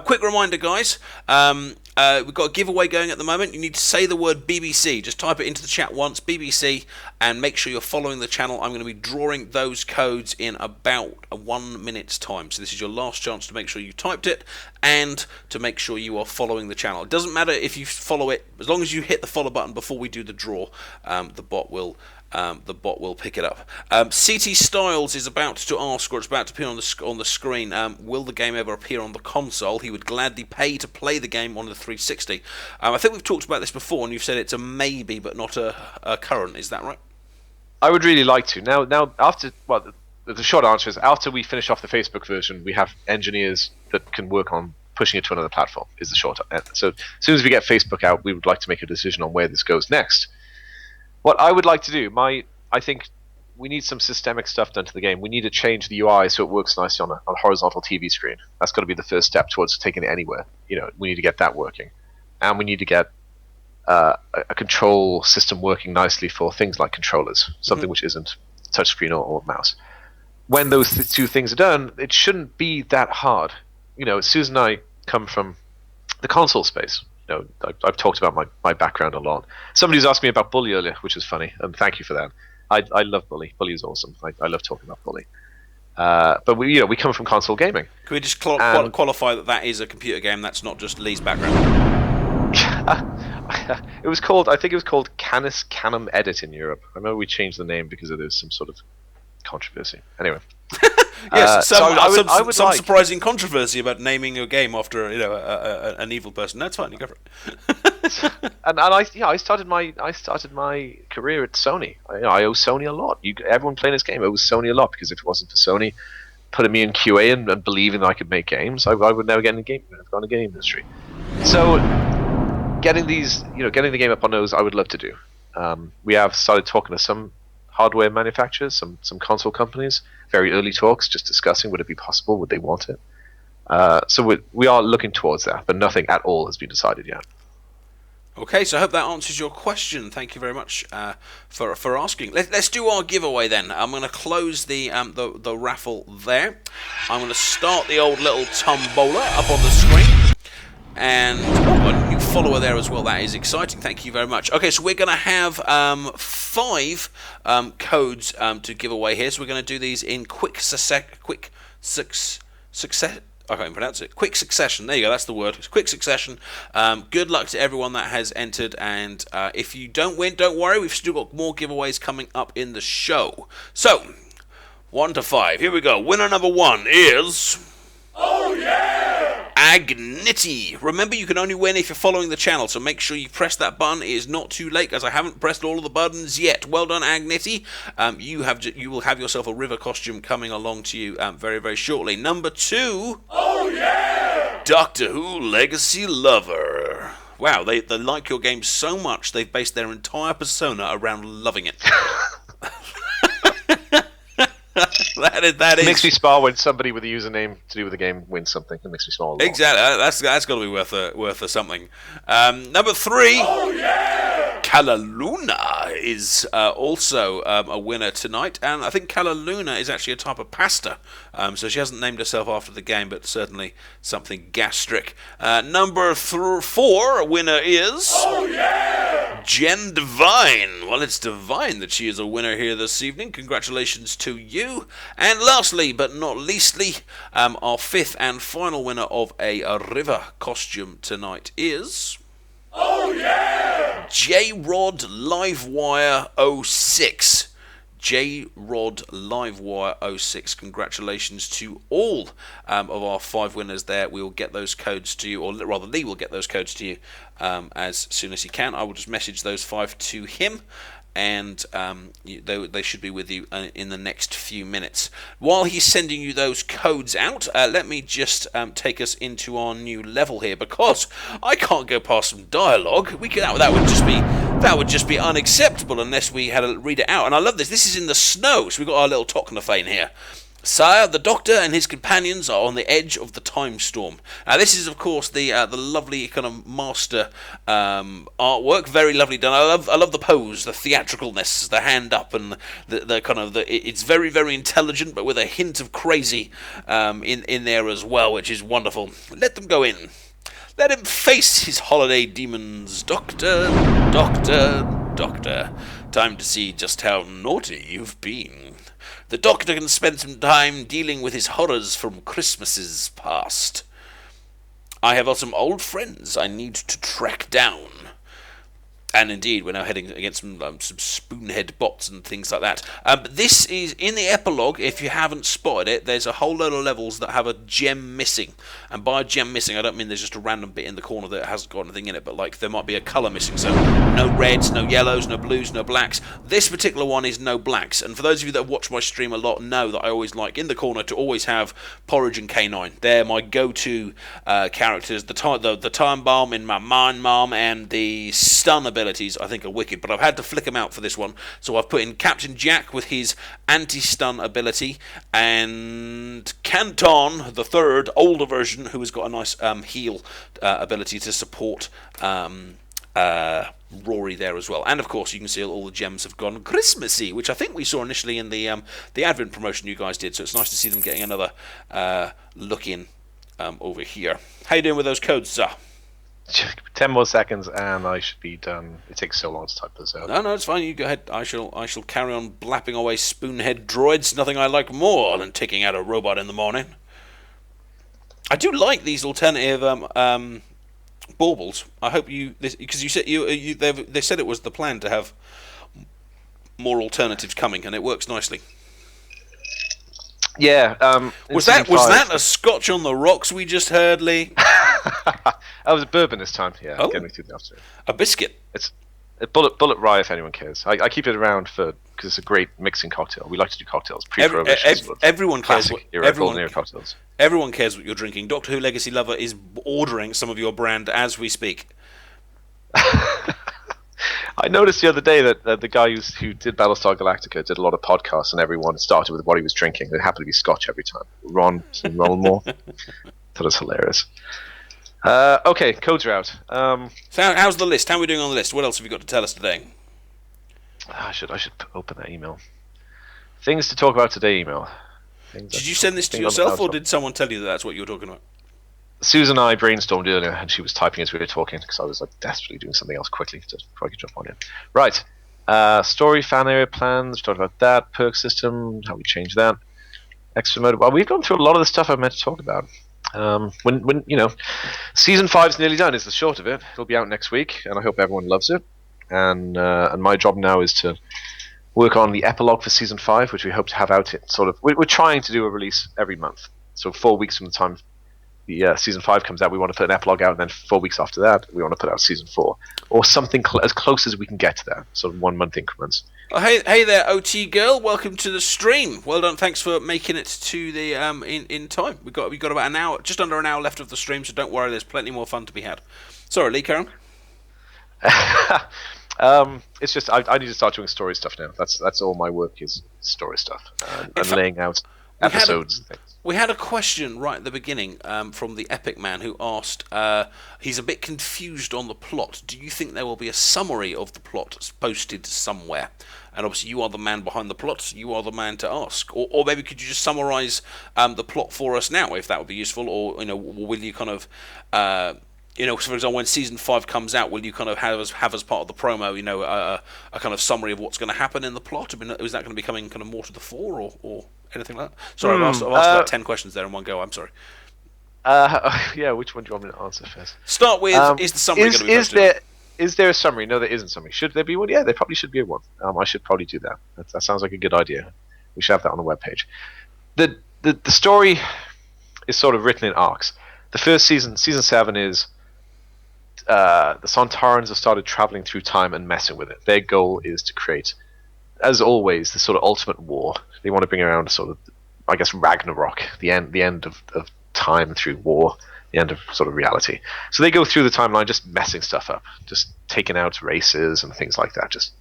Quick reminder, guys. We've got a giveaway going at the moment. You need to say the word BBC. Just type it into the chat once, BBC, and make sure you're following the channel. I'm going to be drawing those codes in about 1 minute's time. So this is your last chance to make sure you typed it and to make sure you are following the channel. It doesn't matter if you follow it, as long as you hit the follow button before we do the draw, the bot will the bot will pick it up. CT Styles is about to ask, or it's about to appear on the screen, will the game ever appear on the console? He would gladly pay to play the game on the 360. I think we've talked about this before, and you've said it's a maybe, but not a current. Is that right? I would really like to. Now, after the short answer is after we finish off the Facebook version, we have engineers that can work on pushing it to another platform. Is the short answer. So as soon as we get Facebook out, we would like to make a decision on where this goes next. What I would like to do, I think we need some systemic stuff done to the game. We need to change the UI so it works nicely on a horizontal TV screen. That's got to be the first step towards taking it anywhere. We need to get that working, and we need to get a control system working nicely for things like controllers, something which isn't touchscreen or mouse. When those two things are done, it shouldn't be that hard. Susan and I come from the console space. I've talked about my background a lot. Somebody was asking me about Bully earlier, which is funny, and thank you for that. I love Bully. Bully is awesome. I love talking about Bully. But we come from console gaming. Can we just qualify that is a computer game? That's not just Lee's background. I think it was called Canis Canum Edit in Europe. I remember we changed the name because there's some sort of controversy. Anyway. Yes, some like surprising controversy about naming a game after an evil person. That's fine, you go for it. and I started my career at Sony. I owe Sony a lot. Everyone playing this game owes Sony a lot, because if it wasn't for Sony putting me in QA and believing that I could make games, I would never get in the game. I've gone in the game industry. So getting the game up on those, I would love to do. We have started talking to some hardware manufacturers, some console companies. Very early talks, just discussing would it be possible, would they want it. So we are looking towards that, but nothing at all has been decided yet. Okay, so I hope that answers your question. Thank you very much for asking. Let's do our giveaway then. I'm going to close the raffle there. I'm going to start the old little tombola up on the screen. And a new follower there as well. That is exciting. Thank you very much. Okay, so we're going to have 5 codes to give away here. So we're going to do these in quick succession. I can't even pronounce it. Quick succession. There you go. That's the word. It's quick succession. Good luck to everyone that has entered. And if you don't win, don't worry. We've still got more giveaways coming up in the show. So 1 to 5. Here we go. Winner number 1 is... Oh yeah! Agniti. Remember, you can only win if you're following the channel, so make sure you press that button. It is not too late, as I haven't pressed all of the buttons yet. Well done, Agniti. You will have yourself a river costume coming along to you very, very shortly. Number 2. Oh yeah! Doctor Who Legacy Lover. Wow, they like your game so much, they've based their entire persona around loving it. That is. It makes me smile when somebody with a username to do with the game wins something. It makes me smile a lot. Exactly. That's got to be worth something. Number 3. Oh yeah! Calaluna is also a winner tonight, and I think Calaluna is actually a type of pasta. So she hasn't named herself after the game, but certainly something gastric. Number 4, a winner is... Oh yeah! Jen Devine. Well, it's divine that she is a winner here this evening. Congratulations to you. And lastly, but not leastly, our 5th and final winner of a river costume tonight is... Oh yeah! J-Rod Livewire 06. J-Rod Livewire 06. Congratulations to all of our 5 winners there. We will get those codes to you, or rather Lee will get those codes to you as soon as he can. I will just message those 5 to him, and they should be with you in the next few minutes. While he's sending you those codes out, let me just take us into our new level here, because I can't go past some dialogue. That would just be unacceptable unless we had to read it out. And I love this. This is in the snow, so we've got our little Tochnafane here. Sire, the Doctor and his companions are on the edge of the time storm. Now, this is, of course, the lovely kind of master artwork. Very lovely done. I love the pose, the theatricalness, the hand up, and the kind of it's very, very intelligent, but with a hint of crazy in there as well, which is wonderful. Let them go in. Let him face his holiday demons. Doctor, Doctor, Doctor. Time to see just how naughty you've been. The Doctor can spend some time dealing with his horrors from Christmases past. I have some old friends I need to track down. And indeed, we're now heading against some spoonhead bots and things like that. But this is in the epilogue. If you haven't spotted it, there's a whole load of levels that have a gem missing. And by a gem missing, I don't mean there's just a random bit in the corner that hasn't got anything in it, but like there might be a colour missing. So no reds, no yellows, no blues, no blacks. This particular one is no blacks. And for those of you that watch my stream a lot, know that I always like in the corner to always have Porridge and K9. They're my go-to characters. The time bomb in my mind mom and the stun abilities I think are wicked, but I've had to flick them out for this one. So I've put in Captain Jack with his anti-stun ability, and Canton, the third, older version, who has got a nice heal ability to support Rory there as well. And of course, you can see all the gems have gone Christmassy, which I think we saw initially in the Advent promotion you guys did. So it's nice to see them getting another look in over here. How you doing with those codes, sir? 10 more seconds and I should be done. It takes so long to type this out. No, it's fine. You go ahead. I shall carry on blapping away spoonhead droids. Nothing I like more than taking out a robot in the morning. I do like these alternative baubles. I hope because you said they said it was the plan to have more alternatives coming, and it works nicely. Yeah. Was that a Scotch on the rocks we just heard, Lee? That was a bourbon this time. Yeah, getting me through the afternoon. A biscuit. It's a bullet rye, if anyone cares. I keep it around because it's a great mixing cocktail. We like to do cocktails. Pre-prohibition. Everyone cares. Cocktails. Everyone cares what you're drinking. Doctor Who Legacy Lover is ordering some of your brand as we speak. I noticed the other day that the guy who did Battlestar Galactica did a lot of podcasts, and everyone started with what he was drinking. It happened to be Scotch every time. Ron Moore. That was hilarious. Okay, codes are out. So how's the list? How are we doing on the list? What else have you got to tell us today? I should open that email. Things to talk about today email. Did you send this to yourself, or did someone tell you that that's what you were talking about? Susan and I brainstormed earlier, and she was typing as we were talking because I was like desperately doing something else quickly just before I could jump on in. Right. Story, fan area plans. We talked about that. Perk system, how we change that. Extra mode. Well, we've gone through a lot of the stuff I meant to talk about. When season 5's nearly done is the short of it. It'll be out next week, and I hope everyone loves it. And my job now is to work on the epilogue for season 5, which we hope to have out. We're trying to do a release every month. So 4 weeks from the time the season 5 comes out, we want to put an epilogue out, and then 4 weeks after that, we want to put out season 4, or something as close as we can get to that. Sort of 1 month increments. Oh, hey there, OT girl. Welcome to the stream. Well done. Thanks for making it to the in time. We got about an hour, just under an hour left of the stream. So don't worry. There's plenty more fun to be had. Sorry, Lee, Karen. It's just I need to start doing story stuff now. That's all my work is, story stuff and laying out episodes and things. We had a question right at the beginning from the Epic Man who asked, he's a bit confused on the plot. Do you think there will be a summary of the plot posted somewhere? And obviously you are the man behind the plot, so you are the man to ask. Or maybe could you just summarise the plot for us now, if that would be useful? Or, will you kind of... so for example, when season 5 comes out, will you kind of have as part of the promo, a kind of summary of what's going to happen in the plot? I mean, is that going to be coming kind of more to the fore, or anything like that? Sorry, I've asked about 10 questions there in one go. I'm sorry. Yeah, which one do you want me to answer first? Start with, is the summary going to be posted? Is there a summary? No, there isn't summary. Should there be one? Yeah, there probably should be one. I should probably do that. That sounds like a good idea. We should have that on the webpage. The story is sort of written in arcs. The first season 7 is the Sontarans have started traveling through time and messing with it. Their goal is to create, as always, the sort of ultimate war. They want to bring around sort of, I guess, Ragnarok, the end of time through war, the end of sort of reality. So they go through the timeline just messing stuff up, just taking out races and things like that, just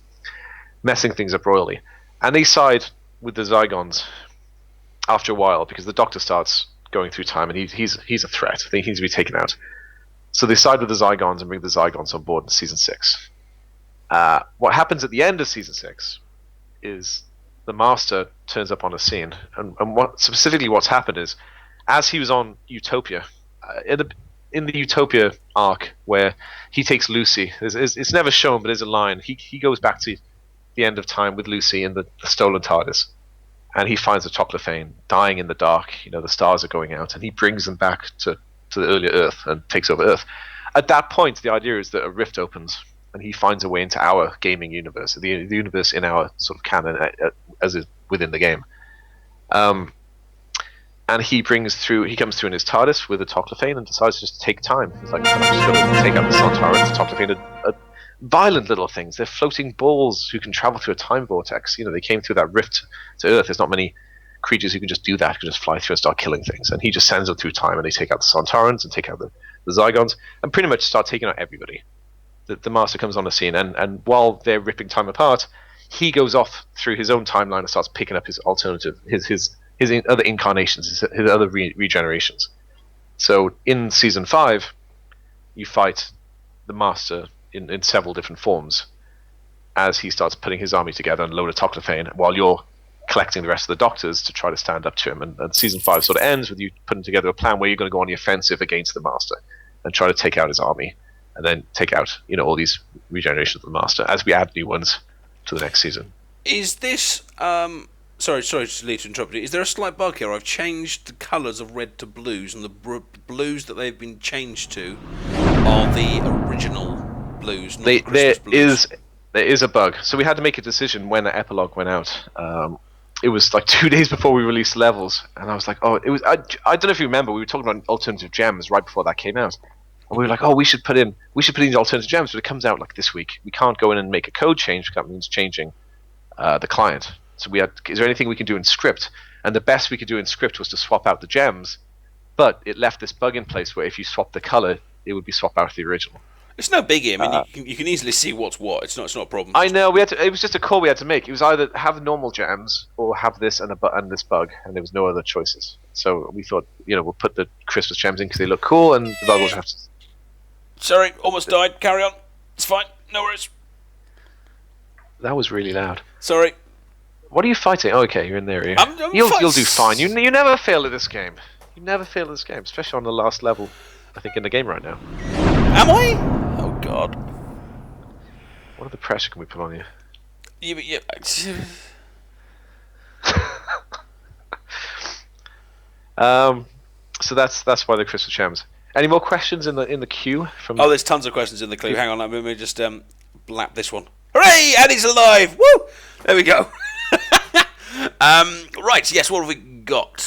messing things up royally. And they side with the Zygons after a while because the Doctor starts going through time and he's a threat. He needs to be taken out. So they side with the Zygons and bring the Zygons on board in season 6. What happens at the end of season 6 is the Master turns up on the scene, and what's happened is, as he was on Utopia, in the Utopia arc where he takes Lucy, it's never shown, but there's a line. He goes back to the end of time with Lucy in the stolen TARDIS, and he finds the Toclafane dying in the dark. The stars are going out, and he brings them back to the earlier Earth and takes over Earth. At that point, the idea is that a rift opens, and he finds a way into our gaming universe, the universe in our sort of canon as is within the game. And he comes through in his TARDIS with a Toclafane and decides to just take time. He's like, I'm just going to take out the Sontarans. Toclafane are violent little things. They're floating balls who can travel through a time vortex. They came through that rift to Earth. There's not many creatures who can just do that, who can just fly through and start killing things. And he just sends them through time, and they take out the Sontarans and take out the Zygons, and pretty much start taking out everybody. The Master comes on the scene, and while they're ripping time apart, he goes off through his own timeline and starts picking up his alternative, his other incarnations, his other regenerations. So in Season 5, you fight the Master in several different forms as he starts putting his army together and load of Toclafane, while you're collecting the rest of the Doctors to try to stand up to him. And Season 5 sort of ends with you putting together a plan where you're going to go on the offensive against the Master and try to take out his army, and then take out all these regenerations of the Master as we add new ones to the next season. Is this sorry to interrupt you. Is there a slight bug here? I've changed the colours of red to blues, and the blues that they've been changed to are the original blues, not the Christmas blues. There is a bug. So we had to make a decision when the epilogue went out. It was like 2 days before we released levels, and I was like, I don't know if you remember, we were talking about alternative gems right before that came out. And we were like, we should put in the alternative gems, but it comes out like this week. We can't go in and make a code change. That means changing the client. So is there anything we can do in script? And the best we could do in script was to swap out the gems, but it left this bug in place where if you swap the color, it would be swapped out of the original. It's no biggie. I mean, you can easily see what's what. It's not a problem. I know. It was just a call we had to make. It was either have the normal gems or have this and this bug, and there was no other choices. So we thought, we'll put the Christmas gems in because they look cool, and the bug will have to. Sorry, almost died. Carry on. It's fine. No worries. That was really loud. Sorry. What are you fighting? Oh, okay, you're in there. You'll do fine. You never fail at this game. You never fail at this game, especially on the last level. I think in the game right now. Am I? Oh God. What other pressure can we put on you? Yeah. So that's why the Christmas gems. Any more questions in the queue? Oh, there's tons of questions in the queue. Hang on, let me just blap this one. Hooray! Annie's alive! Woo! There we go. Right. Yes. What have we got?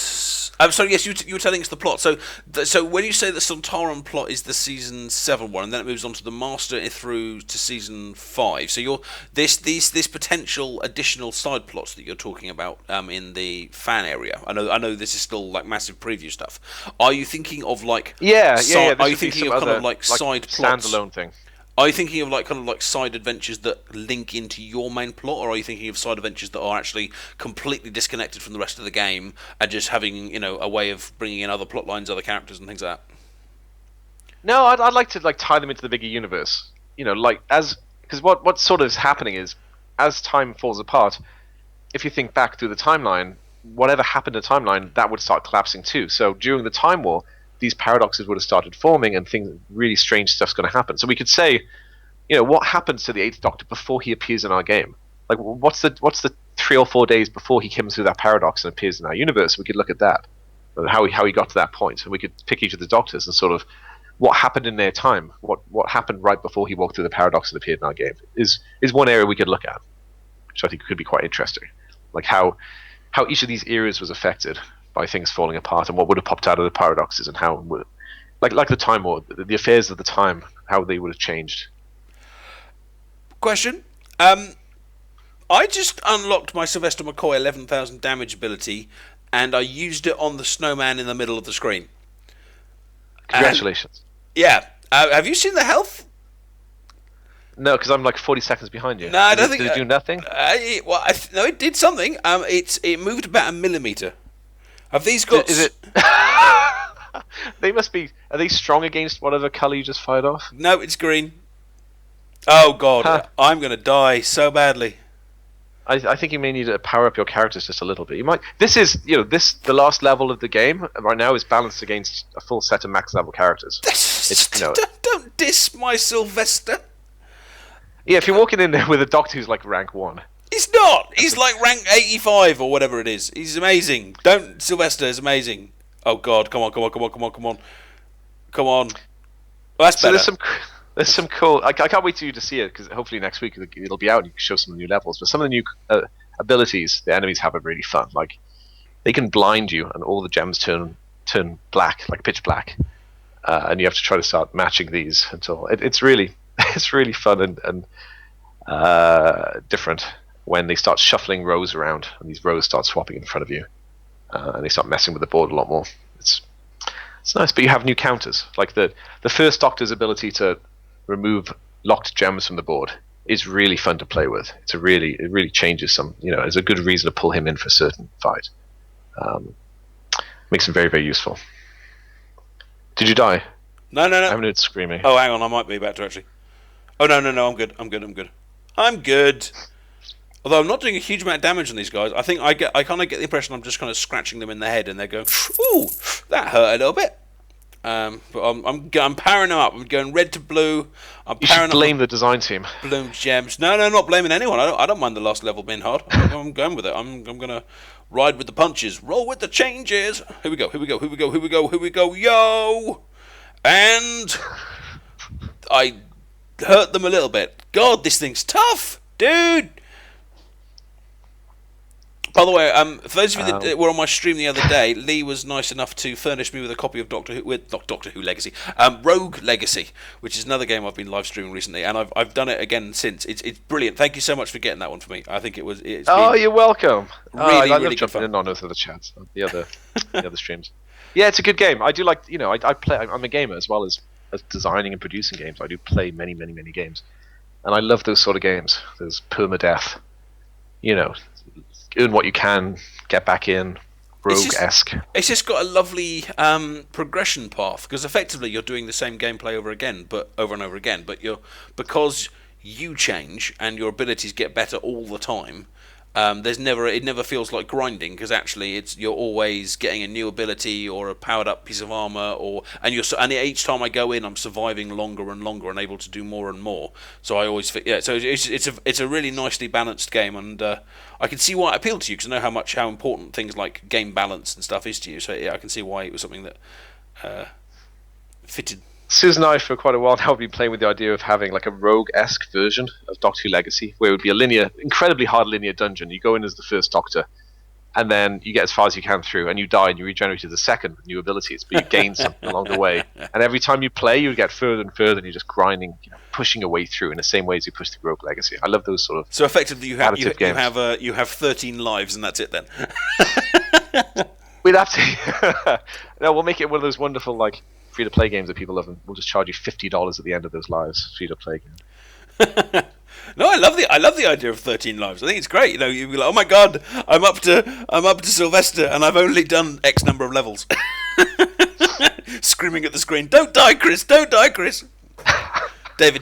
So yes, you were telling us the plot. So when you say the Sontaran plot is the season 7 one, and then it moves on to the Master through to season 5. So these potential additional side plots that you're talking about in the fan area. I know this is still like massive preview stuff. Are you thinking of like Are you thinking of kind of like side plots? Standalone thing. Are you thinking of like kind of like side adventures that link into your main plot, or are you thinking of side adventures that are actually completely disconnected from the rest of the game and just having a way of bringing in other plot lines, other characters, and things like that? No, I'd like to tie them into the bigger universe. Because what sort of is happening is as time falls apart, if you think back through the timeline, whatever happened in the timeline that would start collapsing too. So during the Time War, these paradoxes would have started forming, and really strange stuff's going to happen. So we could say, what happens to the Eighth Doctor before he appears in our game? Like, what's the 3 or 4 days before he comes through that paradox and appears in our universe? We could look at that, how he got to that point, and we could pick each of the Doctors and sort of what happened in their time, what happened right before he walked through the paradox and appeared in our game is one area we could look at, which I think could be quite interesting, like how each of these eras was affected by things falling apart, and what would have popped out of the paradoxes, and how, like the Time War, the affairs of the time, how they would have changed. Question. I just unlocked my Sylvester McCoy 11,000 damage ability, and I used it on the snowman in the middle of the screen. Congratulations. Yeah. Have you seen the health? No, because I'm like 40 seconds behind you. No, I don't think... Did it do nothing? No, it did something. It moved about a millimeter. Have these got... Is it... They must be... Are they strong against whatever colour you just fired off? No, it's green. Oh, God. Huh. I'm going to die so badly. I think you may need to power up your characters just a little bit. You might... This is... the last level of the game right now is balanced against a full set of max level characters. Don't diss my Sylvester. Yeah, if you're walking in there with a Doctor who's like rank 1. He's not. He's like rank 85 or whatever it is. He's amazing. Sylvester is amazing. Oh God! Come on! Well, that's better. There's some cool. I can't wait for you to see it because hopefully next week it'll be out and you can show some of the new levels. But some of the new abilities the enemies have are really fun. Like they can blind you and all the gems turn black, like pitch black, and you have to try to start matching these until it's really it's really fun and different when they start shuffling rows around and these rows start swapping in front of you, and they start messing with the board a lot more. It's nice, but you have new counters like the first Doctor's ability to remove locked gems from the board is really fun to play with. It really changes some. It's a good reason to pull him in for a certain fight. Makes him very, very useful. Did you die? No. I haven't heard screaming. Oh, hang on, I might be about to actually. Oh no, I'm good. I'm good. Although I'm not doing a huge amount of damage on these guys. I think I kind of get the impression I'm just kind of scratching them in the head, and they're going, "Ooh, that hurt a little bit." But I'm powering them up. I'm going red to blue. You should blame the design team. Bloom gems. No, not blaming anyone. I don't mind the last level being hard. I'm going with it. I'm gonna ride with the punches. Roll with the changes. Here we go. Yo! And I hurt them a little bit. God, this thing's tough, dude. By the way, for those of you that were on my stream the other day, Lee was nice enough to furnish me with a copy of Doctor Who Legacy, Rogue Legacy, which is another game I've been live streaming recently, and I've done it again since. It's brilliant. Thank you so much for getting that one for me. I think it was. You're welcome. Really, I really love jumping fun. in on those other chats, the other streams. Yeah, it's a good game. I do like. I play. I'm a gamer as well as designing and producing games. I do play many games, and I love those sort of games. Those permadeath. Earn what you can, get back in, rogue-esque. It's just got a lovely progression path because effectively you're doing the same gameplay over and over again. But because you change and your abilities get better all the time. It never feels like grinding because actually you're always getting a new ability or a powered up piece of armor and each time I go in I'm surviving longer and longer and able to do more and more. So I always so it's a really nicely balanced game, and I can see why it appealed to you because I know how important things like game balance and stuff is to you. So yeah, I can see why it was something that fitted. Susan and I, for quite a while now, have been playing with the idea of having like a rogue-esque version of Doctor Who Legacy, where it would be a incredibly hard linear dungeon. You go in as the first Doctor, and then you get as far as you can through, and you die, and you regenerate as the second with new abilities, but you gain something along the way. And every time you play, you get further and further, and you're just grinding, pushing your way through in the same way as you push through Rogue Legacy. I love those sort of. So effectively, you have 13 lives, and that's it then. We'd have to. No, we'll make it one of those wonderful free-to-play games that people love, and we'll just charge you $50 at the end of those lives. Free-to-play game. No, I love the idea of 13 lives. I think it's great. You'd be like, oh my god, I'm up to Sylvester, and I've only done X number of levels. Screaming at the screen, don't die, Chris! David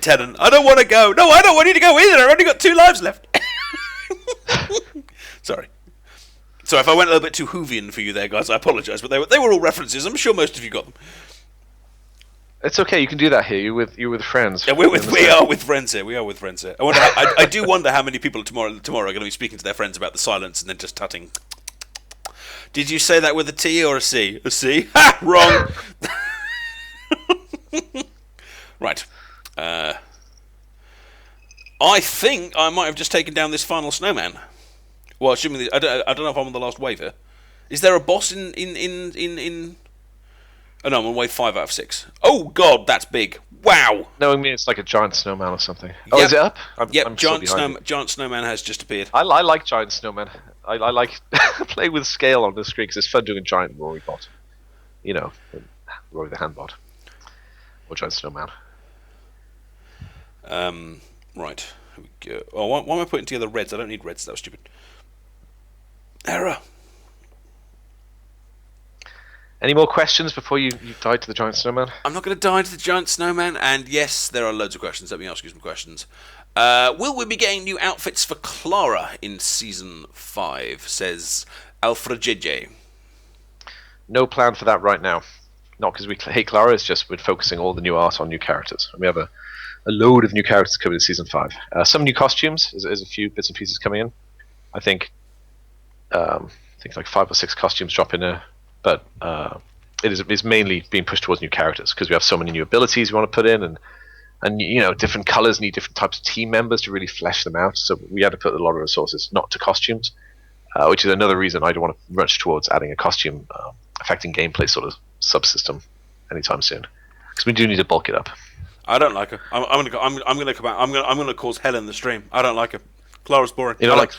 Tennant, I don't want to go. No, I don't want you to go either. I've only got 2 lives left. Sorry. So if I went a little bit too Whovian for you there, guys, I apologise. But they were all references. I'm sure most of you got them. It's okay. You can do that here. You're with friends. Yeah, we are with friends here. I do wonder how many people tomorrow are going to be speaking to their friends about the silence and then just tutting. Did you say that with a T or a C? A C? Ha! Wrong. Right. I think I might have just taken down this final snowman. Well, assuming I don't know if I'm on the last wave here. Is there a boss in? Oh no, I'm on wave 5 out of 6. Oh god, that's big! Wow. Knowing me, it's like a giant snowman or something. Oh, is it up? Yep, giant snowman has just appeared. I like giant snowmen. I like playing with scale on the screen because it's fun doing a giant Rory bot. Rory the Handbot. Or giant snowman. Right. Here we go. Oh, why am I putting together reds? I don't need reds. That was stupid. Error. Any more questions before you die to the giant snowman? I'm not going to die to the giant snowman, and yes, there are loads of questions. Let me ask you some questions. Will we be getting new outfits for Clara in Season 5, says Alfred JJ. No plan for that right now. Not because we hate Clara, it's just we're focusing all the new art on new characters. And we have a load of new characters coming in Season 5. Some new costumes, there's a few bits and pieces coming in. I think like 5 or 6 costumes drop in there. But it's mainly being pushed towards new characters because we have so many new abilities we want to put in, and And different colors need different types of team members to really flesh them out. So we had to put a lot of resources not to costumes, which is another reason I don't want to rush towards adding a costume affecting gameplay sort of subsystem anytime soon, because we do need to bulk it up. I don't like her. I'm gonna come out. I'm gonna cause hell in the stream. I don't like her. Clara's boring. You know, like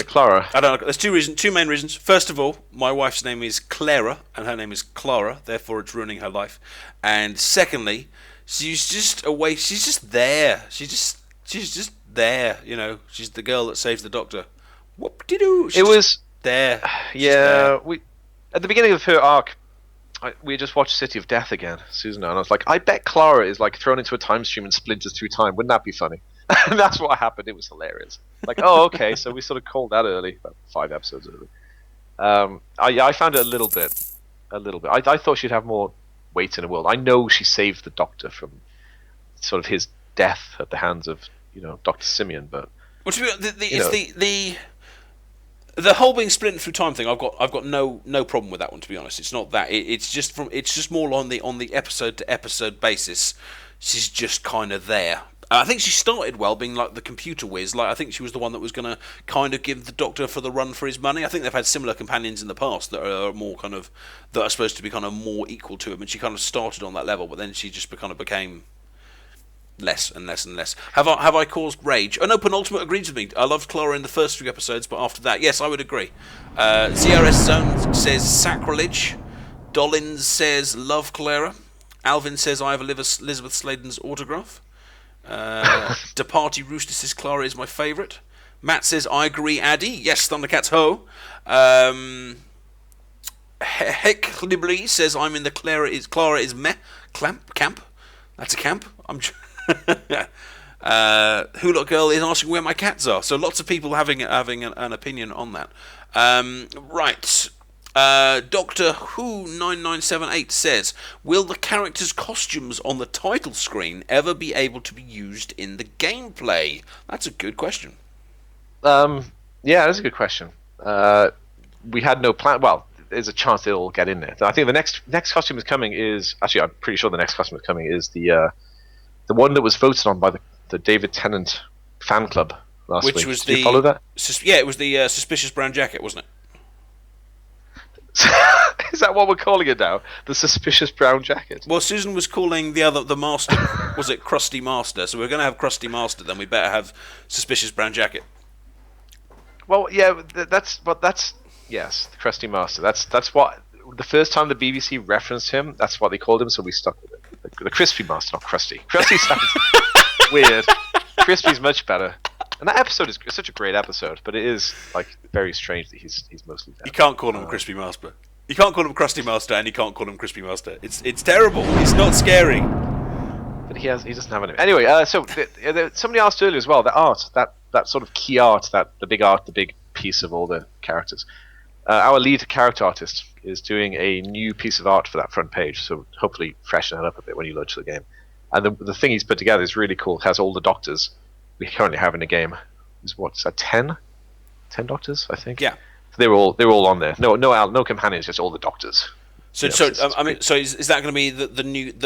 Clara. I don't like her. There's two main reasons. First of all, my wife's name is Clara, and her name is Clara. Therefore, it's ruining her life. And secondly, she's just away. She's just there. She's just there. She's the girl that saves the Doctor. Whoop-de-doo. It was there. Yeah, we at the beginning of her arc, we just watched City of Death again, Susan, and I was like, I bet Clara is like thrown into a time stream and splinters through time. Wouldn't that be funny? And that's what happened. It was hilarious. Like, oh, okay, so we sort of called that early, about 5 episodes early. I found it a little bit. I thought she'd have more weight in the world. I know she saved the Doctor from sort of his death at the hands of Dr. Simeon, but well, to be, the whole being split through time thing, I've got no problem with that one, to be honest. It's not that. It's just more on the episode to episode basis. She's just kind of there. I think she started well, being like the computer whiz. Like I think she was the one that was going to kind of give the Doctor for the run for his money. I think they've had similar companions in the past that are more kind of that are supposed to be kind of more equal to him, and she kind of started on that level, but then she just kind of became less and less and less. Have I caused rage? Oh no, Penultimate agrees with me. I loved Clara in the first 3 episodes, but after that, yes, I would agree. ZRS Zone says sacrilege. Dollins says love Clara. Alvin says I have Elizabeth Sladen's autograph. Departy Rooster says Clara is my favourite. Matt says I agree, Addy. Yes, Thundercats ho. Hecklibly says I'm in the Clara is meh camp. That's a camp. Hula Girl is asking where my cats are. So lots of people having an opinion on that. Right. Doctor Who 9978 says, will the characters' costumes on the title screen ever be able to be used in the gameplay? That's a good question. Yeah, that's a good question. We had no plan. Well, there's a chance they'll get in there. I think the next costume is coming is actually, I'm pretty sure the next costume is coming is the one that was voted on by the David Tennant fan club last week. Which was Did you follow that? Yeah, it was the suspicious brown jacket, wasn't it? Is that what we're calling it now? The suspicious brown jacket? Well, Susan was calling the master, was it Krusty Master? So we're going to have Krusty Master, then we better have suspicious brown jacket. Well, yeah, that's yes, the Krusty Master. That's what the first time the BBC referenced him. That's what they called him, so we stuck with it. The Crispy Master, not Krusty. Krusty sounds weird. Crispy's much better. And that episode is such a great episode, but it is like very strange that he's mostly dead. You can't call him Crispy Master. You can't call him Krusty Master, and you can't call him Crispy Master. It's terrible. It's not scary. But he doesn't have any. Anyway, so somebody asked earlier as well. The art, that sort of key art, the big piece of all the characters. Our lead character artist is doing a new piece of art for that front page, so hopefully freshen that up a bit when you launch the game. And the thing he's put together is really cool. It has all the Doctors we currently have in the game. Is 10 Doctors, I think. Yeah. So they're all on there. No companions, just all the Doctors. So is that going to be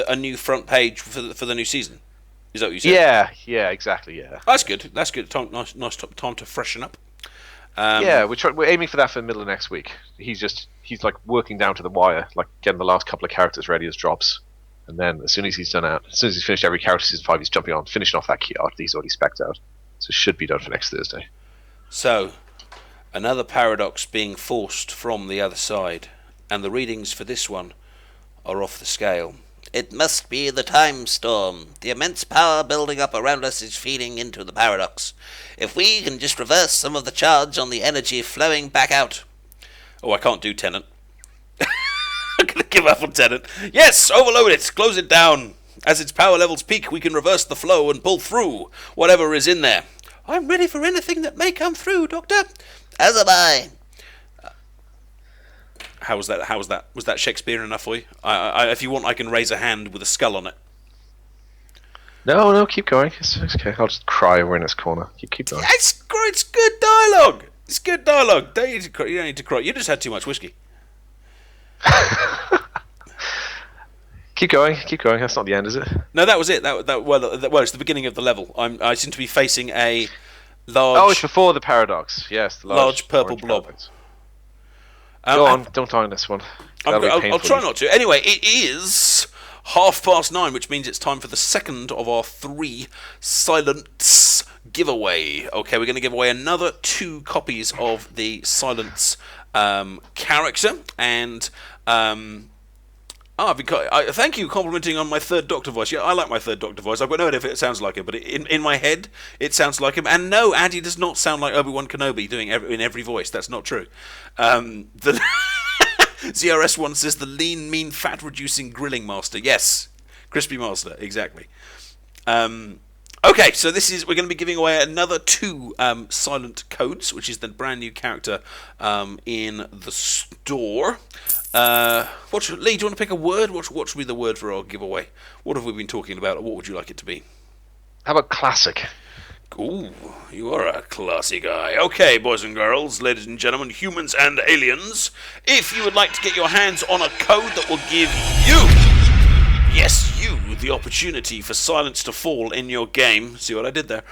a new front page for the new season? Is that what you said? Yeah, exactly. Yeah. That's good. That's good. Nice time to freshen up. We're aiming for that for the middle of next week. He's like working down to the wire, like getting the last couple of characters ready as drops. And then as soon as he's finished every character season 5, he's finishing off that key art that he's already spec'd out. So it should be done for next Thursday. So, another paradox being forced from the other side, and the readings for this one are off the scale. It must be the time storm. The immense power building up around us is feeding into the paradox. If we can just reverse some of the charge on the energy flowing back out. Oh, I can't do Tennant. I'm going to give up on Tennant. Yes, overload it, close it down. As its power levels peak, we can reverse the flow and pull through whatever is in there. I'm ready for anything that may come through, Doctor. As am I. How was that? Was that Shakespearean enough for you? If you want, I can raise a hand with a skull on it. No, keep going. It's okay. I'll just cry over in this corner. Keep going. It's good dialogue. It's good dialogue. You don't need to cry. You just had too much whiskey. Keep going. That's not the end, is it? No, that was it. Well, it's the beginning of the level. I seem to be facing a large. Oh, it's before the paradox. Yes, the large purple orange blob. paradox. Go on, don't die on this one. I'll try not to. Anyway, it is 9:30, which means it's time for the second of our 3 Silence giveaway. Okay, we're going to give away another 2 copies of the Silence character, and thank you complimenting on my third Doctor voice. Yeah, I like my third Doctor voice. I've got no idea if it sounds like it, but in my head, it sounds like him. And no, Andy does not sound like Obi-Wan Kenobi doing in every voice. That's not true. The ZRS1 says the lean, mean, fat-reducing grilling master. Yes, crispy master, exactly. Okay, so we're going to be giving away another 2 silent codes, which is the brand new character in the store. Lee, do you want to pick a word? What should be the word for our giveaway? What have we been talking about, or what would you like it to be? How about classic? Ooh, you are a classy guy. Okay, boys and girls, ladies and gentlemen, humans and aliens, if you would like to get your hands on a code that will give you, the opportunity for silence to fall in your game, see what I did there,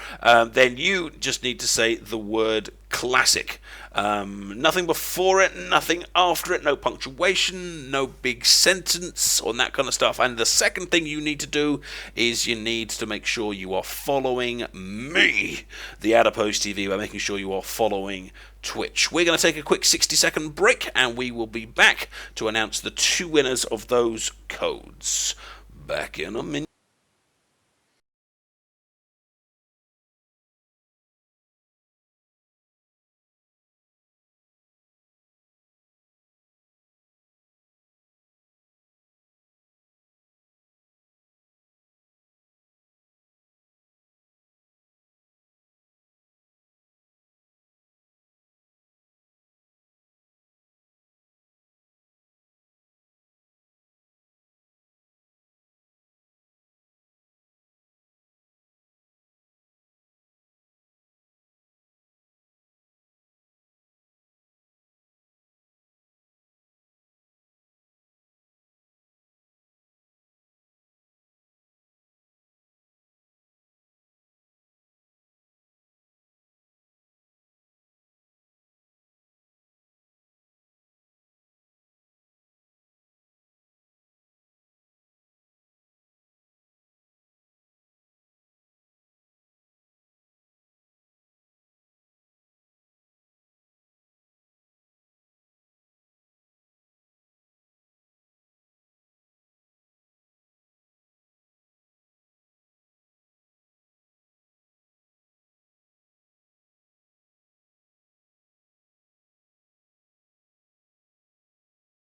then you just need to say the word classic. Nothing before it, nothing after it, no punctuation, no big sentence, or that kind of stuff. And the second thing you need to do is you need to make sure you are following me, the Adipose TV, by making sure you are following Twitch. We're going to take a quick 60-second break, and we will be back to announce the 2 winners of those codes. Back in a minute.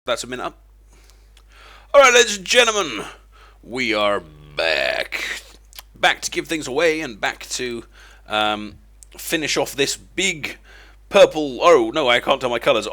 That's a minute up. Alright, ladies and gentlemen, we are back. Back to give things away and back to finish off this big purple, oh no, I can't tell my colours,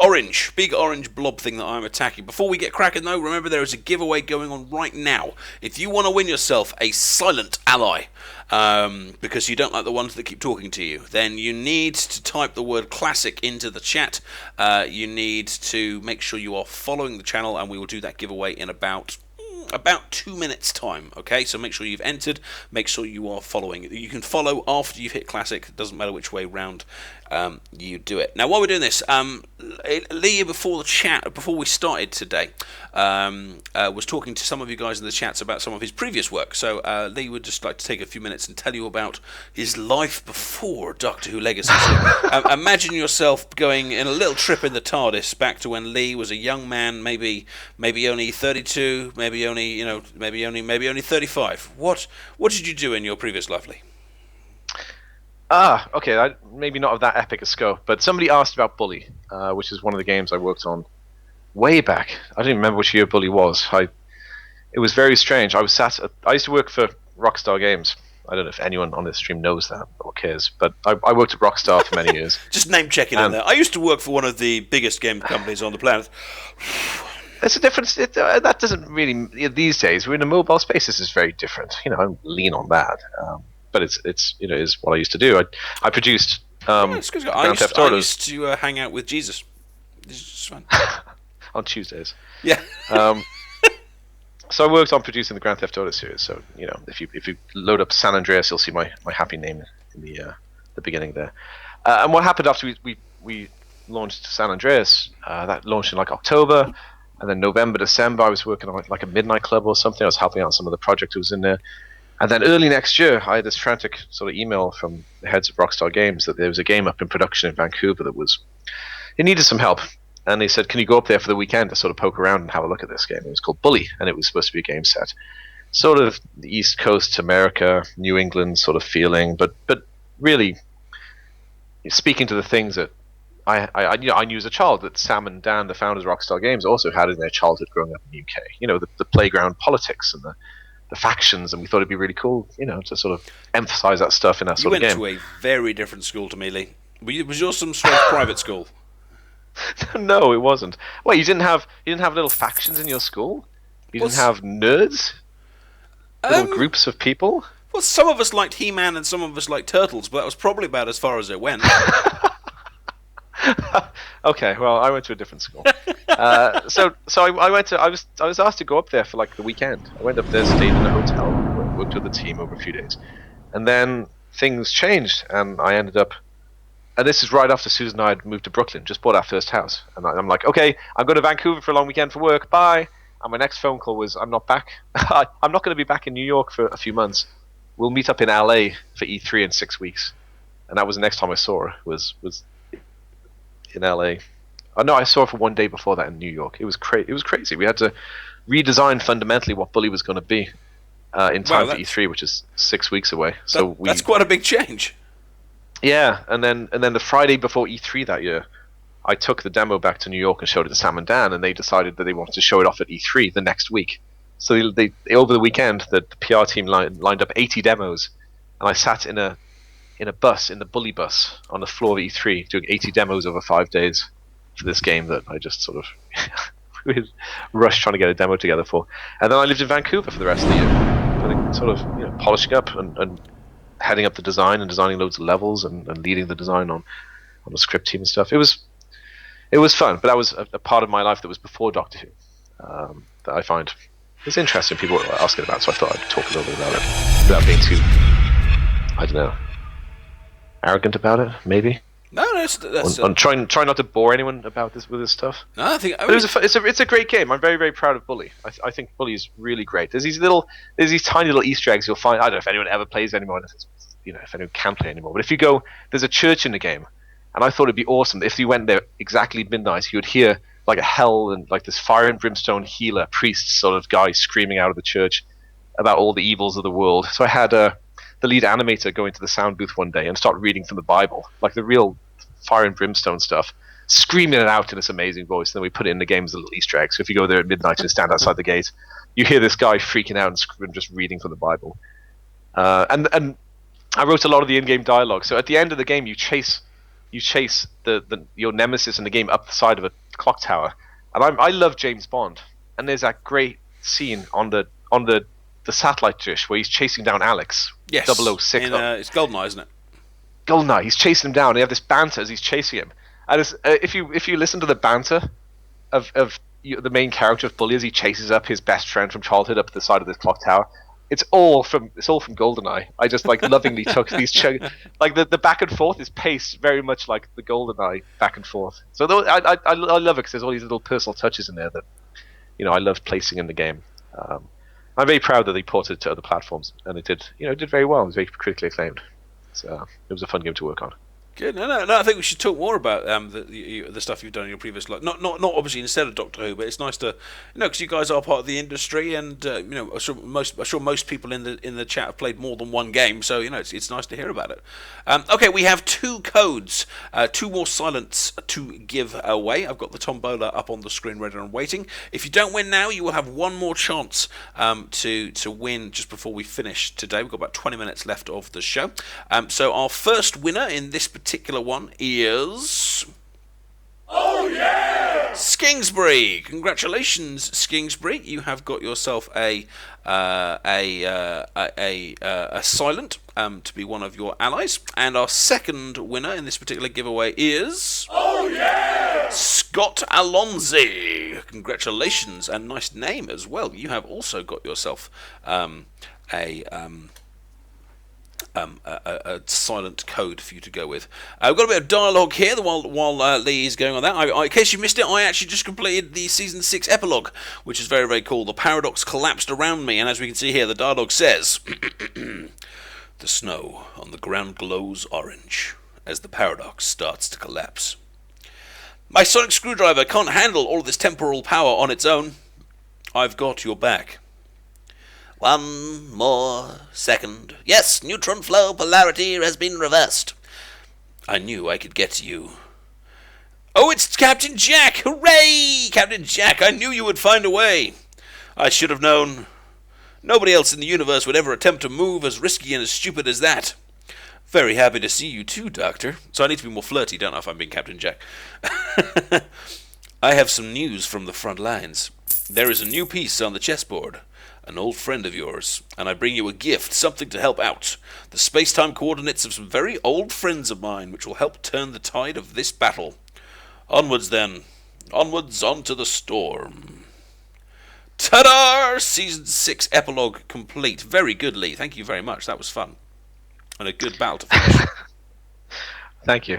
big orange blob thing that I'm attacking. Before we get cracking though, remember there is a giveaway going on right now. If you want to win yourself a silent ally, because you don't like the ones that keep talking to you, then you need to type the word classic into the chat. You need to make sure you are following the channel, and we will do that giveaway in about 2 minutes time. Okay, so make sure you've entered, make sure you are following. You can follow after you've hit classic, it doesn't matter which way round you do it. Now while we're doing this, Lee, before we started today, was talking to some of you guys in the chats about some of his previous work. So Lee would just like to take a few minutes and tell you about his life before Doctor Who Legacy. So, imagine yourself going in a little trip in the TARDIS back to when Lee was a young man, maybe only 32, maybe only 35. What did you do in your previous life, Lee? Okay, maybe not of that epic a scope, but somebody asked about Bully, which is one of the games I worked on way back. I don't even remember which year Bully was. It was very strange. I used to work for Rockstar Games. I don't know if anyone on this stream knows that or cares, but I worked at Rockstar for many years. Just name checking in there. I used to work for one of the biggest game companies on the planet. It's a difference. That doesn't really, these days, we're in a mobile space. This is very different. I don't lean on that. But it's is what I used to do. I produced Grand Theft Autos. I used to hang out with Jesus. This is fun. On Tuesdays. Yeah. So I worked on producing the Grand Theft Auto series. So if you load up San Andreas, you'll see my happy name in the beginning there. And what happened after we launched San Andreas? That launched in like October, and then November, December, I was working on like a midnight club or something. I was helping out some of the project who was in there. And then early next year, I had this frantic sort of email from the heads of Rockstar Games that there was a game up in production in Vancouver that it needed some help. And they said, can you go up there for the weekend to sort of poke around and have a look at this game? It was called Bully, and it was supposed to be a game set. Sort of the East Coast to America, New England sort of feeling, but really speaking to the things that I knew as a child that Sam and Dan, the founders of Rockstar Games, also had in their childhood growing up in the UK. The playground politics and the factions, and we thought it'd be really cool, to sort of emphasize that stuff in that sort of game. You went to a very different school to me, Lee. Was yours some sort of private school? No, it wasn't. Well, you didn't have little factions in your school? You didn't have nerds? Little groups of people? Well, some of us liked He-Man and some of us liked Turtles, but that was probably about as far as it went. Okay, well, I went to a different school. So I went to. I was asked to go up there for like the weekend. I went up there, stayed in a hotel, worked with the team over a few days, and then things changed, and I ended up. And this is right after Susan and I had moved to Brooklyn, just bought our first house, and I'm like, okay, I'm going to Vancouver for a long weekend for work. Bye. And my next phone call was, I'm not back. I'm not going to be back in New York for a few months. We'll meet up in LA for E3 in 6 weeks, and that was the next time I saw her. Was in LA. Oh no, I saw her for one day before that in New York. It was crazy. We had to redesign fundamentally what Bully was going to be in time for E3, which is 6 weeks away. So that's quite a big change. Yeah, and then the Friday before E3 that year, I took the demo back to New York and showed it to Sam and Dan, and they decided that they wanted to show it off at E3 the next week. So they over the weekend, the PR team lined up 80 demos, and I sat in a bus, in the Bully bus, on the floor of E3, doing 80 demos over 5 days for this game that I just sort of rushed trying to get a demo together for. And then I lived in Vancouver for the rest of the year, sort of polishing up and heading up the design and designing loads of levels and leading the design on the script team and stuff. It was fun, but that was a part of my life that was before Doctor Who that I find it's interesting. People were asking about, so I thought I'd talk a little bit about it without being too, I don't know, arrogant about it, maybe. No, that's I'm trying not to bore anyone about this with this stuff. No, I think it's a great game. I'm very, very proud of Bully. I think Bully is really great. There's these tiny little Easter eggs you'll find. I don't know if anyone ever plays anymore, if anyone can play anymore. But if you go, there's a church in the game, and I thought it'd be awesome if you went there exactly midnight. You would hear like a hell and like this fire and brimstone healer priest sort of guy screaming out of the church about all the evils of the world. So I had the lead animator go into the sound booth one day and start reading from the Bible, like the real fire and brimstone stuff, screaming it out in this amazing voice. And then we put it in the game as a little Easter egg. So if you go there at midnight and stand outside the gate, you hear this guy freaking out and just reading from the Bible. And I wrote a lot of the in-game dialogue. So at the end of the game, you chase your nemesis in the game up the side of a clock tower. And I love James Bond. And there's that great scene on the satellite dish where he's chasing down Alex. Yes. 006. It's GoldenEye, isn't it? GoldenEye. He's chasing him down. They have this banter as he's chasing him. And if you listen to the banter of the main character of Bully as he chases up his best friend from childhood up the side of this clock tower, it's all from GoldenEye. I just like lovingly took these like the back and forth is paced very much like the GoldenEye back and forth. So I love it because there's all these little personal touches in there that I love placing in the game. I'm very proud that they ported it to other platforms, and it did very well. It was very critically acclaimed. So it was a fun game to work on. Good. No. I think we should talk more about the stuff you've done in your previous life. Not obviously instead of Doctor Who, but it's nice to because you guys are part of the industry, and I'm sure most people in the chat have played more than one game, so it's nice to hear about it. Okay, we have 2 codes, 2 more silents to give away. I've got the tombola up on the screen, ready and waiting. If you don't win now, you will have one more chance to win just before we finish today. We've got about 20 minutes left of the show. So our first winner in this particular one is Skingsbury. Congratulations, Skingsbury. You have got yourself a silent to be one of your allies. And our second winner in this particular giveaway is Scott Alonzi. Congratulations, and nice name as well. You have also got yourself a silent code for you to go with. We've got a bit of dialogue here while Lee is going on that. In case you missed it, I actually just completed the Season 6 epilogue, which is very, very cool. The paradox collapsed around me, and as we can see here, the dialogue says, the snow on the ground glows orange as the paradox starts to collapse. My sonic screwdriver can't handle all this temporal power on its own. I've got your back. 1 more second. Yes, neutron flow polarity has been reversed. I knew I could get to you. Oh, it's Captain Jack! Hooray! Captain Jack, I knew you would find a way. I should have known. Nobody else in the universe would ever attempt to move as risky and as stupid as that. Very happy to see you too, Doctor. So I need to be more flirty, don't I, if I'm being Captain Jack? I have some news from the front lines. There is a new piece on the chessboard. An old friend of yours, and I bring you a gift, something to help out. The space-time coordinates of some very old friends of mine, which will help turn the tide of this battle. Onwards, then. Onwards, onto the storm. Ta-da! Season 6 epilogue complete. Very good, Lee. Thank you very much. That was fun. And a good battle to finish. Thank you.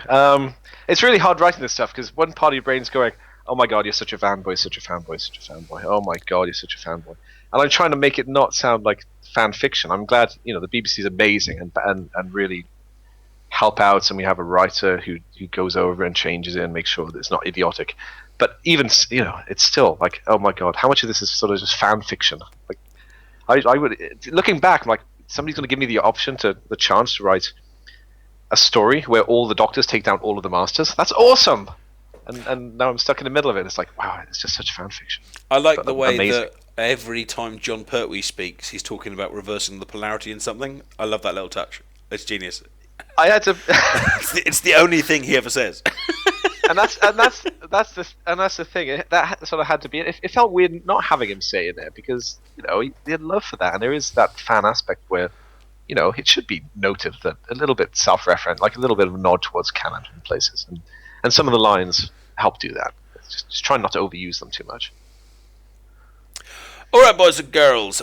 It's really hard writing this stuff, because one part of your brain's going, oh my god, you're such a fanboy, such a fanboy, such a fanboy. Oh my god, you're such a fanboy. And I'm trying to make it not sound like fan fiction. I'm glad, the BBC is amazing and really help out, and we have a writer who goes over and changes it and makes sure that it's not idiotic. But even, it's still like, oh my god, how much of this is sort of just fan fiction? Like, I would, looking back, I'm like, somebody's going to give me the chance to write a story where all the Doctors take down all of the Masters. That's awesome! And now I'm stuck in the middle of it. It's like, wow, it's just such fan fiction. I like the way that every time John Pertwee speaks, he's talking about reversing the polarity in something. I love that little touch. It's genius. I had to. It's the only thing he ever says. and that's the thing. That sort of had to be. It felt weird not having him say it there, because he had love for that, and there is that fan aspect where it should be noted that a little bit self-referent, like a little bit of a nod towards canon in places, and some of the lines help do that. Just try not to overuse them too much. All right, boys and girls.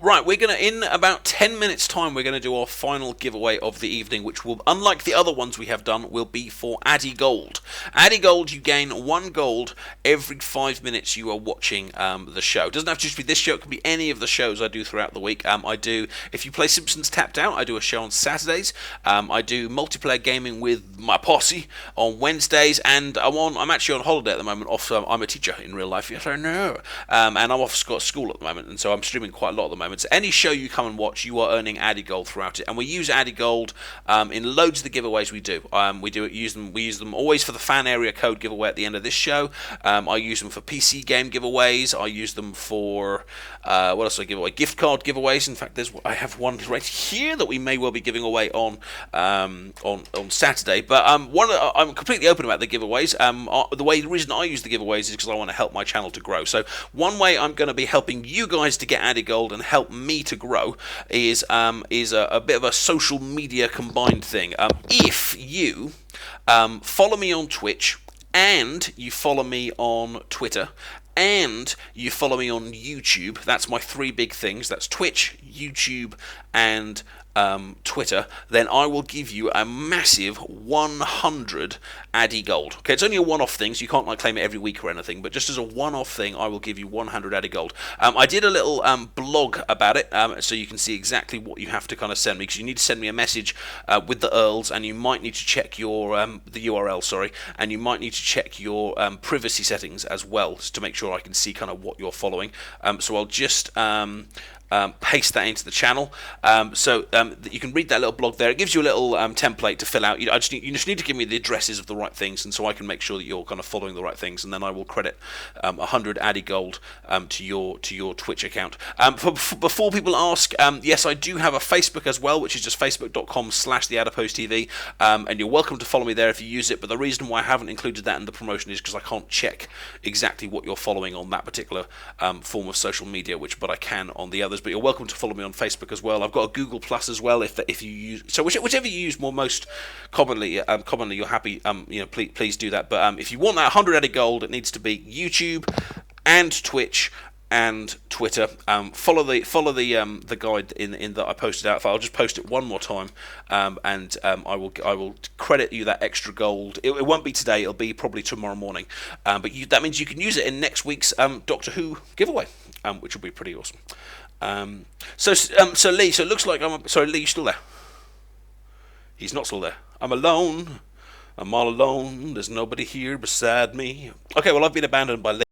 Right, we're going to, in about 10 minutes' time, we're going to do our final giveaway of the evening, which will, unlike the other ones we have done, will be for Addy Gold. Addy Gold, you gain 1 gold every 5 minutes you are watching the show. It doesn't have to just be this show. It can be any of the shows I do throughout the week. I do, if you play Simpsons Tapped Out, I do a show on Saturdays. I do multiplayer gaming with my posse on Wednesdays, and I'm actually on holiday at the moment. I'm a teacher in real life, yes I know. And I'm off school at the moment, and so I'm streaming quite a lot at the moment. So any show you come and watch, you are earning Addy Gold throughout it, and we use Addy Gold in loads of the giveaways we do. We use them always for the fan area code giveaway at the end of this show. I use them for PC game giveaways. I use them for what else do I give away? Gift card giveaways. In fact, I have one right here that we may well be giving away on Saturday. But I'm completely open about the giveaways. The reason I use the giveaways is because I want to help my channel to grow. So one way I'm going to be helping you guys to get Addy Gold and help me to grow is a bit of a social media combined thing. If you follow me on Twitch, and you follow me on Twitter, and you follow me on YouTube, that's my 3 big things. That's Twitch, YouTube, and Twitter, then I will give you a massive 100 Addy Gold. Okay, it's only a one-off thing, so you can't claim it every week or anything, but just as a one-off thing, I will give you 100 Addy Gold. I did a little blog about it, so you can see exactly what you have to kind of send me, because you need to send me a message with the Earls, and you might need to check your the URL, sorry, and you might need to check your privacy settings as well, just to make sure I can see kind of what you're following. So I'll just paste that into the channel, so that you can read that little blog there. It gives you a little template to fill out. You just need to give me the addresses of the right things, and so I can make sure that you're kind of following the right things, and then I will credit 100 Addy Gold to your Twitch account. Before people ask, yes, I do have a Facebook as well, which is just facebook.com/theadiposetv, and you're welcome to follow me there if you use it. But the reason why I haven't included that in the promotion is because I can't check exactly what you're following on that particular form of social media, but I can on the others. but you're welcome to follow me on Facebook as well. I've got a Google Plus as well. If you use whichever you use most commonly, you're happy. Please do that. But if you want that 100 added gold, it needs to be YouTube and Twitch and Twitter. Follow the guide in that I posted out. I'll just post it one more time, and I will credit you that extra gold. It won't be today. It'll be probably tomorrow morning. But that means you can use it in next week's Doctor Who giveaway, which will be pretty awesome. So Lee. So it looks like sorry, Lee. You still there? He's not still there. I'm alone. I'm all alone. There's nobody here beside me. Okay. Well, I've been abandoned by Lee.